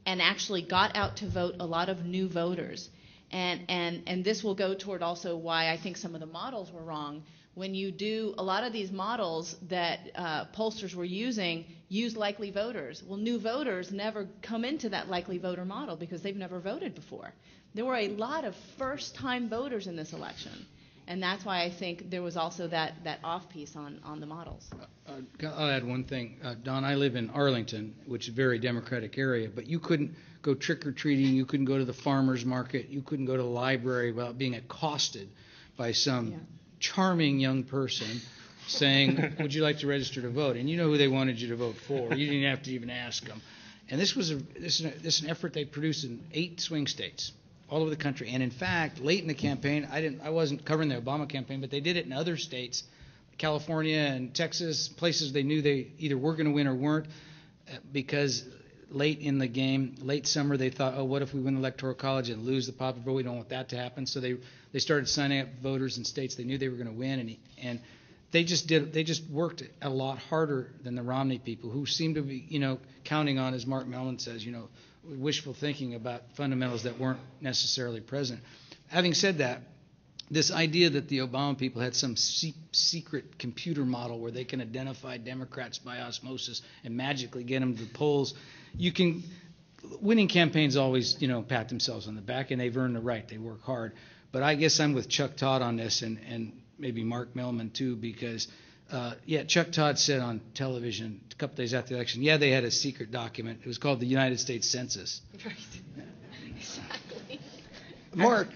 and actually got out to vote a lot of new voters. And this will go toward also why I think some of the models were wrong. When you do a lot of these models that pollsters were using, use likely voters. Well, new voters never come into that likely voter model because they've never voted before. There were a lot of first-time voters in this election. And that's why I think there was also that off piece on the models. I'll add one thing. Don, I live in Arlington, which is a very Democratic area, but you couldn't go trick-or-treating, you couldn't go to the farmer's market, you couldn't go to the library without being accosted by some charming young person saying, would you like to register to vote? And you know who they wanted you to vote for. You didn't have to even ask them. And this was an effort they produced in 8 swing states all over the country. And in fact, late in the campaign, I wasn't covering the Obama campaign, but they did it in other states, California and Texas, places they knew they either were going to win or weren't, because late in the game, late summer, they thought, oh, what if we win the Electoral College and lose the popular vote? We don't want that to happen. So they started signing up voters in states they knew they were going to win, and they just worked a lot harder than the Romney people, who seemed to be, counting on, as Mark Mellman says, wishful thinking about fundamentals that weren't necessarily present. Having said that, this idea that the Obama people had some secret computer model where they can identify Democrats by osmosis and magically get them to the polls, winning campaigns always, pat themselves on the back, and they've earned the right. They work hard. But I guess I'm with Chuck Todd on this, and maybe Mark Mellman too, because Chuck Todd said on television a couple days after the election, they had a secret document. It was called the United States Census. Right. Exactly. Mark,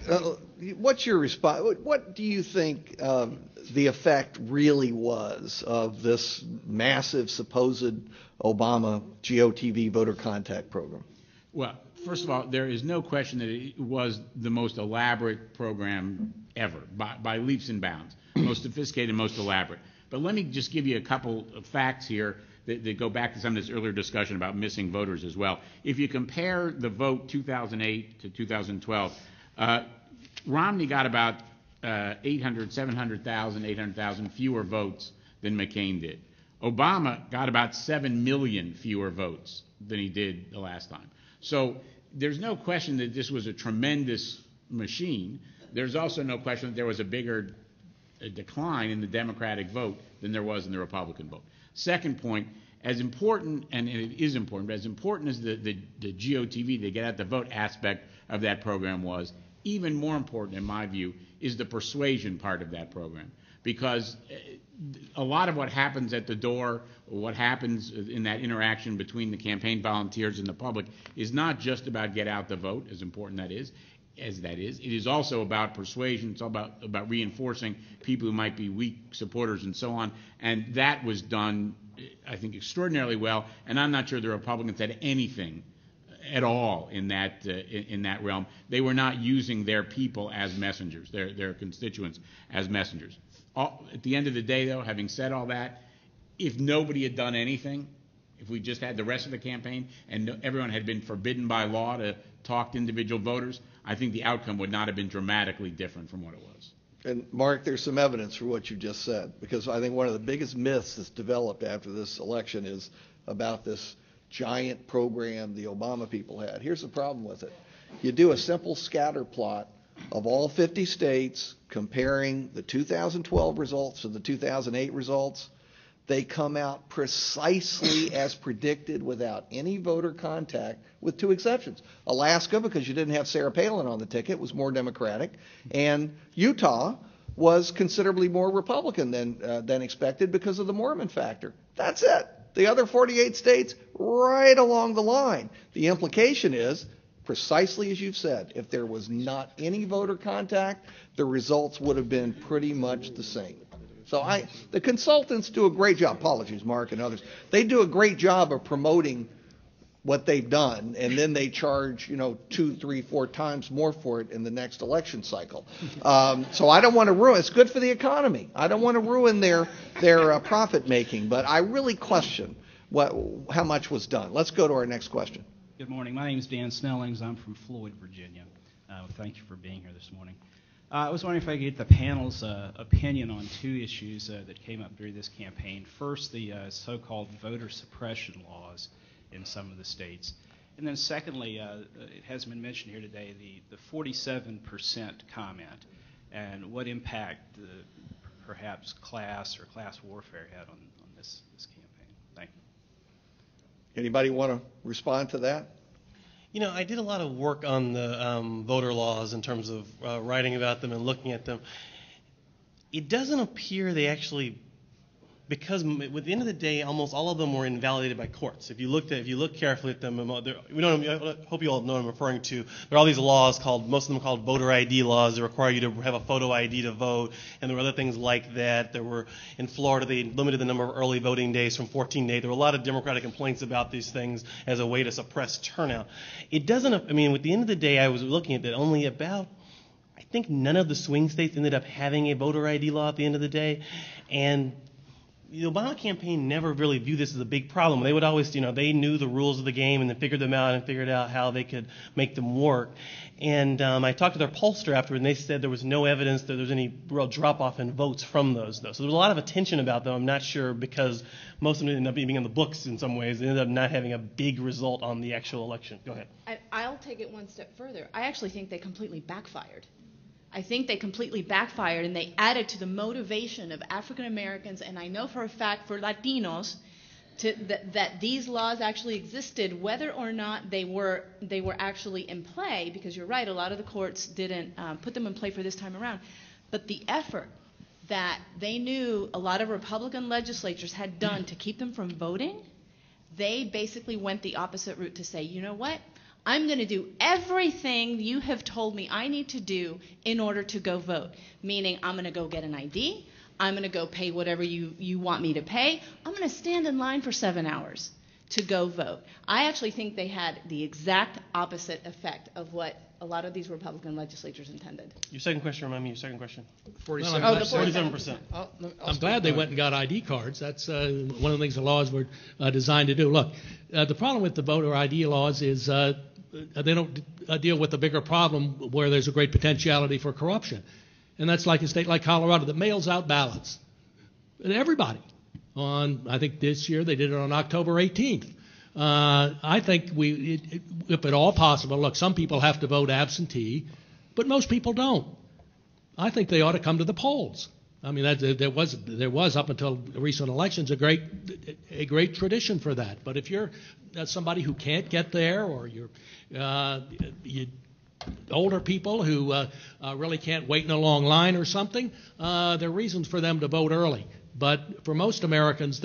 what's your response? What do you think the effect really was of this massive supposed Obama GOTV voter contact program? Well, first of all, there is no question that it was the most elaborate program ever, by leaps and bounds. Most sophisticated, most elaborate. But let me just give you a couple of facts here that go back to some of this earlier discussion about missing voters as well. If you compare the vote 2008 to 2012, Romney got about 800,000 fewer votes than McCain did. Obama got about 7 million fewer votes than he did the last time. So there's no question that this was a tremendous machine. There's also no question that there was a bigger decline in the Democratic vote than there was in the Republican vote. Second point, as important, and it is important, but as important as the GOTV, the get out the vote aspect of that program was, even more important in my view is the persuasion part of that program. Because a lot of what happens at the door, or what happens in that interaction between the campaign volunteers and the public, is not just about get out the vote, as important that is. as that is. It is also about persuasion. It's all about reinforcing people who might be weak supporters and so on. And that was done, I think, extraordinarily well. And I'm not sure the Republicans had anything at all in that realm. They were not using their people as messengers, their constituents as messengers. At the end of the day, though, having said all that, if nobody had done anything, if we just had the rest of the campaign and everyone had been forbidden by law to talk to individual voters, I think the outcome would not have been dramatically different from what it was. And Mark, there's some evidence for what you just said, because I think one of the biggest myths that's developed after this election is about this giant program the Obama people had. Here's the problem with it. You do a simple scatter plot of all 50 states comparing the 2012 results to the 2008 results. They come out precisely as predicted without any voter contact, with two exceptions. Alaska, because you didn't have Sarah Palin on the ticket, was more Democratic, and Utah was considerably more Republican than expected because of the Mormon factor. That's it. The other 48 states, right along the line. The implication is, precisely as you've said, if there was not any voter contact, the results would have been pretty much the same. So the consultants do a great job. Apologies, Mark and others. They do a great job of promoting what they've done, and then they charge 2, 3, 4 times more for it in the next election cycle. So I don't want to ruin. It's good for the economy. I don't want to ruin their profit making, but I really question how much was done. Let's go to our next question. Good morning. My name is Dan Snellings. I'm from Floyd, Virginia. Thank you for being here this morning. I was wondering if I could get the panel's opinion on two issues that came up during this campaign. First, the so-called voter suppression laws in some of the states. And then secondly, it hasn't been mentioned here today, the 47% comment and what impact perhaps class or class warfare had on this campaign. Thank you. Anybody want to respond to that? I did a lot of work on the voter laws in terms of writing about them and looking at them. It doesn't appear they actually, because at the end of the day, almost all of them were invalidated by courts. If you look carefully at them, I hope you all know what I'm referring to. There are all these laws most of them called voter ID laws that require you to have a photo ID to vote, and there were other things like that. There were, in Florida, they limited the number of early voting days from 14 days. There were a lot of Democratic complaints about these things as a way to suppress turnout. It doesn't, at the end of the day, I was looking at that, only about, I think none of the swing states ended up having a voter ID law at the end of the day, and the Obama campaign never really viewed this as a big problem. They would always, they knew the rules of the game and then figured them out and figured out how they could make them work. And I talked to their pollster afterward, and they said there was no evidence that there was any real drop-off in votes from those, though. So there was a lot of attention about them. I'm not sure because most of them ended up being in the books in some ways. They ended up not having a big result on the actual election. Go ahead. I'll take it one step further. I actually think they completely backfired. I think they completely backfired, and they added to the motivation of African Americans, and I know for a fact for Latinos, that these laws actually existed, whether or not they were actually in play, because you're right, a lot of the courts didn't put them in play for this time around. But the effort that they knew a lot of Republican legislatures had done to keep them from voting, they basically went the opposite route to say, you know what? I'm going to do everything you have told me I need to do in order to go vote, meaning I'm going to go get an ID, I'm going to go pay whatever you want me to pay, I'm going to stand in line for 7 hours to go vote. I actually think they had the exact opposite effect of what a lot of these Republican legislatures intended. Your second question, remind me your second question. 47%. 47%. I'm glad they went and got ID cards. That's one of the things the laws were designed to do. Look, the problem with the voter ID laws is they don't deal with the bigger problem where there's a great potentiality for corruption. And that's like a state like Colorado that mails out ballots. And everybody. I think this year they did it on October 18th. I think if at all possible, look, some people have to vote absentee, but most people don't. I think they ought to come to the polls. There was up until recent elections a great tradition for that. But if you're somebody who can't get there, or you're older people who really can't wait in a long line or something, there are reasons for them to vote early. But for most Americans,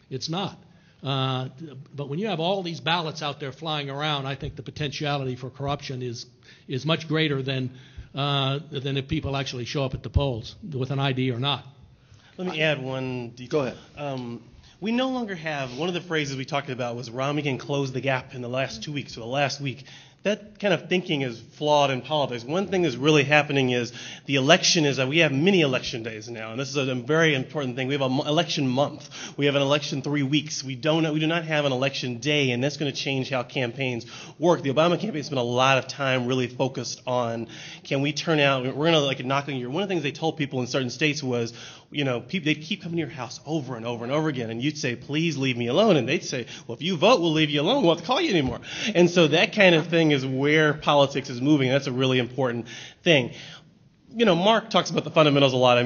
it's not. But when you have all these ballots out there flying around, I think the potentiality for corruption is much greater than if people actually show up at the polls with an ID or not. Let me add one detail. Go ahead. We no longer have, one of the phrases we talked about was Romney can close the gap in the last 2 weeks or the last week. That kind of thinking is flawed in politics. One thing that's really happening is the election is that we have mini election days now, and this is a very important thing. We have an election month. We have an election 3 weeks. We do not have an election day, and that's going to change how campaigns work. The Obama campaign spent a lot of time really focused on, can we turn out, we're going to knock on your, one of the things they told people in certain states was, they'd keep coming to your house over and over and over again, and you'd say, please leave me alone, and they'd say, well, if you vote, we'll leave you alone. We won't have to call you anymore. And so that kind of thing is where politics is moving. That's a really important thing. Mark talks about the fundamentals a lot. I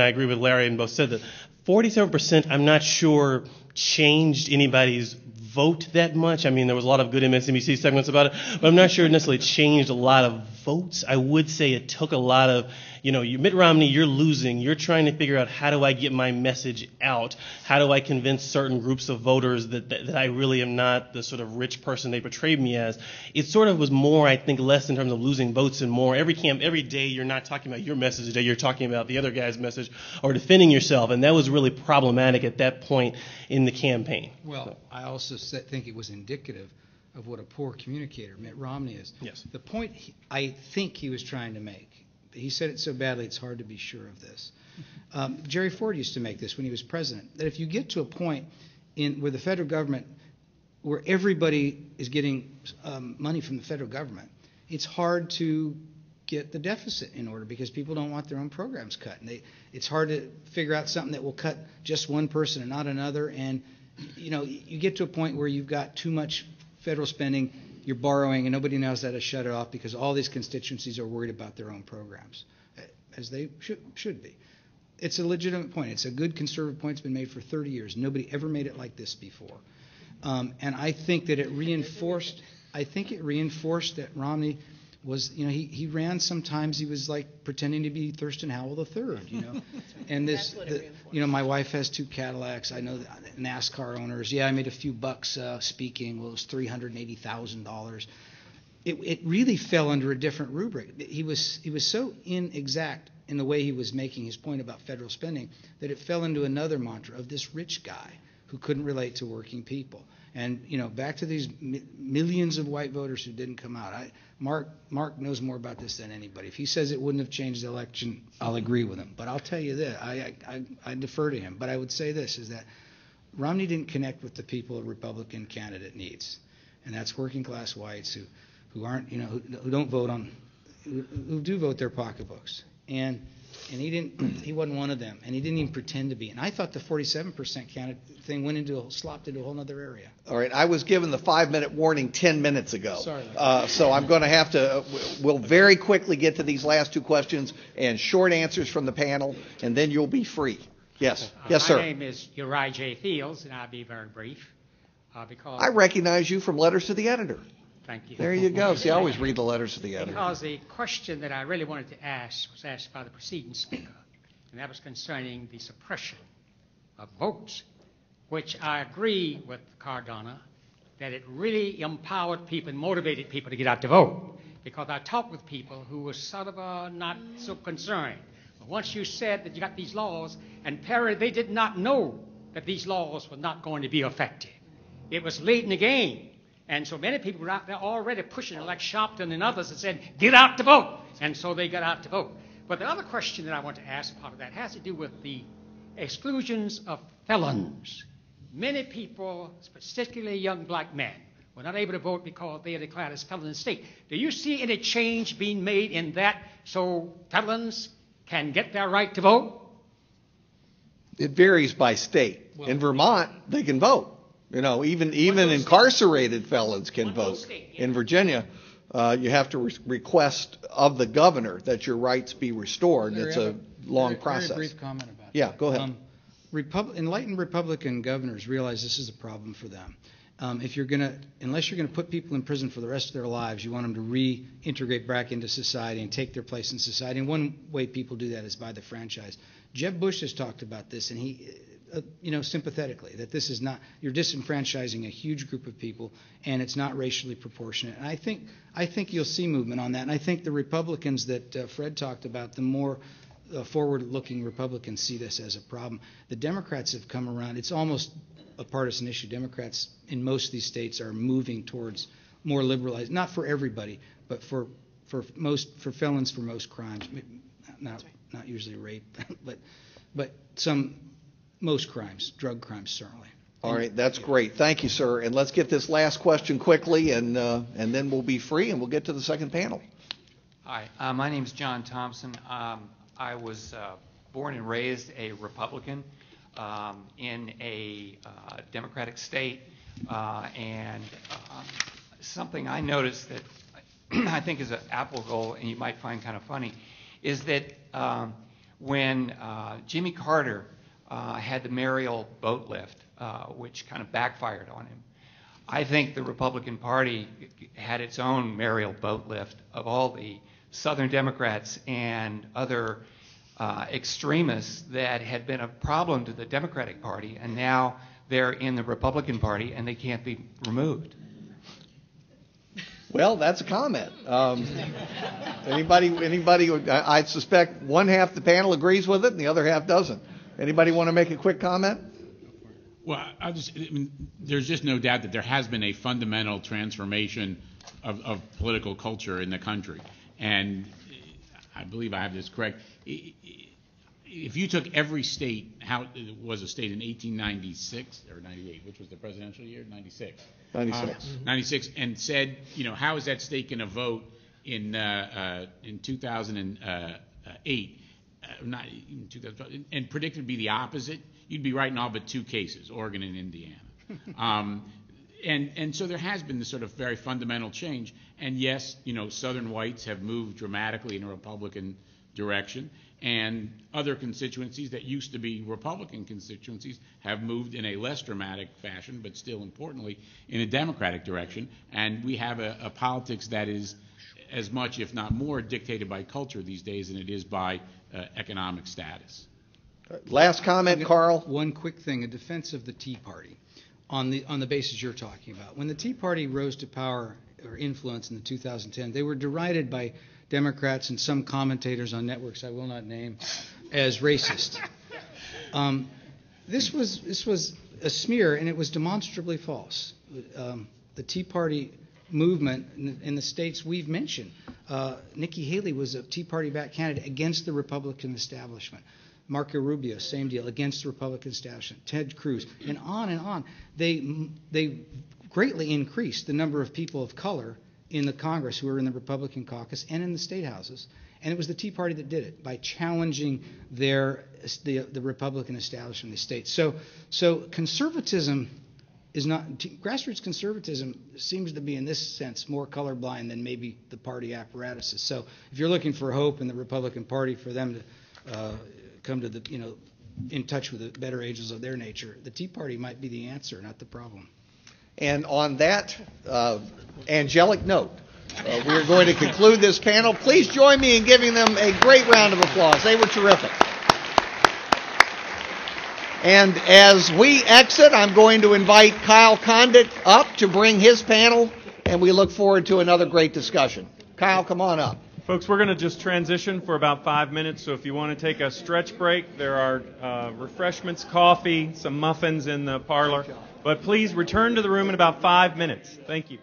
agree with Larry, and both said that 47%, I'm not sure changed anybody's vote that much. There was a lot of good MSNBC segments about it, but I'm not sure it necessarily changed a lot of votes. I would say it took a lot of, Mitt Romney, you're losing. You're trying to figure out, how do I get my message out? How do I convince certain groups of voters that I really am not the sort of rich person they portrayed me as? It sort of was more, I think, less in terms of losing votes and more. Every day you're not talking about your message today, you're talking about the other guy's message or defending yourself, and that was really problematic at that point in the campaign. Well, I also think it was indicative of what a poor communicator Mitt Romney is. Yes. The point I think he was trying to make, he said it so badly it's hard to be sure of this. Jerry Ford used to make this when he was president, that if you get to a point where the federal government, where everybody is getting money from the federal government, it's hard to get the deficit in order because people don't want their own programs cut. And it's hard to figure out something that will cut just one person and not another. And you get to a point where you've got too much federal spending, you're borrowing, and nobody knows how to shut it off because all these constituencies are worried about their own programs, as they should be. It's a legitimate point. It's a good conservative point. It's been made for 30 years. Nobody ever made it like this before. And I think that it reinforced that Romney was, he ran sometimes, he was like pretending to be Thurston Howell III, And this, my wife has 2 Cadillacs. I know NASCAR owners. Yeah, I made a few bucks speaking. Well, it was $380,000. It really fell under a different rubric. He was so inexact in the way he was making his point about federal spending that it fell into another mantra of this rich guy who couldn't relate to working people. And, back to these millions of white voters who didn't come out. Mark knows more about this than anybody. If he says it wouldn't have changed the election, I'll agree with him. But I'll tell you this, I defer to him. But I would say this, is that Romney didn't connect with the people a Republican candidate needs. And that's working class whites who aren't, who don't vote who do vote their pocketbooks. And he wasn't one of them, and he didn't even pretend to be. And I thought the 47% candidate thing slopped into a whole other area. All right, I was given the 5-minute warning 10 minutes ago. Sorry. So I'm going to have to, we'll very quickly get to these last 2 questions and short answers from the panel, and then you'll be free. Yes. Yes, sir. My name is Uriah J. Fields, and I'll be very brief. Because I recognize you from Letters to the Editor. Thank you. There you go. See, I always read the Letters to the Editor. Because the question that I really wanted to ask was asked by the preceding speaker, and that was concerning the suppression of votes, which I agree with Cardona that it really empowered people and motivated people to get out to vote. Because I talked with people who were sort of not so concerned. But once you said that you got these laws, and apparently they did not know that these laws were not going to be effective. It was late in the game. And so many people were out there already pushing it, like Sharpton and others, that said, get out to vote. And so they got out to vote. But the other question that I want to ask, part of that, has to do with the exclusions of felons. Many people, particularly young black men, were not able to vote because they are declared as felons in the state. Do you see any change being made in that so felons can get their right to vote? It varies by state. Well, in Vermont, they can vote. Even incarcerated felons can vote. In Virginia, you have to request of the governor that your rights be restored. It's a long process. Very brief comment about that. Yeah, go ahead. Enlightened Republican governors realize this is a problem for them. Unless you're going to put people in prison for the rest of their lives, you want them to reintegrate back into society and take their place in society. And one way people do that is by the franchise. Jeb Bush has talked about this, and sympathetically, that this is not, you're disenfranchising a huge group of people, and it's not racially proportionate. And I think you'll see movement on that. And I think the Republicans that Fred talked about, the more forward-looking Republicans see this as a problem. The Democrats have come around. It's almost a partisan issue. Democrats in most of these states are moving towards more liberalized, not for everybody, but for felons for most crimes. Not usually rape, but most crimes, drug crimes certainly. All right, that's great. Thank you, sir. And let's get this last question quickly, and then we'll be free, and we'll get to the second panel. Hi, my name is John Thompson. I was born and raised a Republican in a Democratic state, and something I noticed that I think is applicable, and you might find kind of funny, is that when Jimmy Carter had the Mariel boat lift, which kind of backfired on him, I think the Republican Party had its own Mariel boat lift of all the Southern Democrats and other extremists that had been a problem to the Democratic Party, and now they're in the Republican Party and they can't be removed. Well, that's a comment. Anybody? I suspect one half the panel agrees with it and the other half doesn't. Anybody want to make a quick comment? Well, there's just no doubt that there has been a fundamental transformation of political culture in the country. And I believe I have this correct. If you took every state, how it was a state in 1896 or 98, which was the presidential year, 96. 96, and said, how is that state going to vote in 2008? Not even 2000, and predicted to be the opposite. You'd be right in all but two cases, Oregon and Indiana. And so there has been this sort of very fundamental change. And yes, Southern whites have moved dramatically in a Republican direction, and other constituencies that used to be Republican constituencies have moved in a less dramatic fashion, but still importantly in a Democratic direction. And we have a politics that is as much, if not more, dictated by culture these days than it is by economic status. Last comment, Carl. One quick thing, a defense of the Tea Party on the basis you're talking about. When the Tea Party rose to power or influence in the 2010, they were derided by Democrats and some commentators on networks I will not name as racist. This was a smear, and it was demonstrably false. The Tea Party movement in the states we've mentioned, Nikki Haley was a Tea Party-backed candidate against the Republican establishment. Marco Rubio, same deal, against the Republican establishment. Ted Cruz, and on and on. They greatly increased the number of people of color in the Congress who were in the Republican caucus and in the state houses, and it was the Tea Party that did it by challenging the Republican establishment in the states. So conservatism is not, grassroots conservatism seems to be in this sense more colorblind than maybe the party apparatuses. So if you're looking for hope in the Republican Party for them to come to the in touch with the better angels of their nature, the Tea Party might be the answer, not the problem. And on that angelic note, we are going to conclude this panel. Please join me in giving them a great round of applause. They were terrific. And as we exit, I'm going to invite Kyle Condit up to bring his panel, and we look forward to another great discussion. Kyle, come on up. Folks, we're going to just transition for about 5 minutes, so if you want to take a stretch break, there are refreshments, coffee, some muffins in the parlor. But please return to the room in about 5 minutes. Thank you.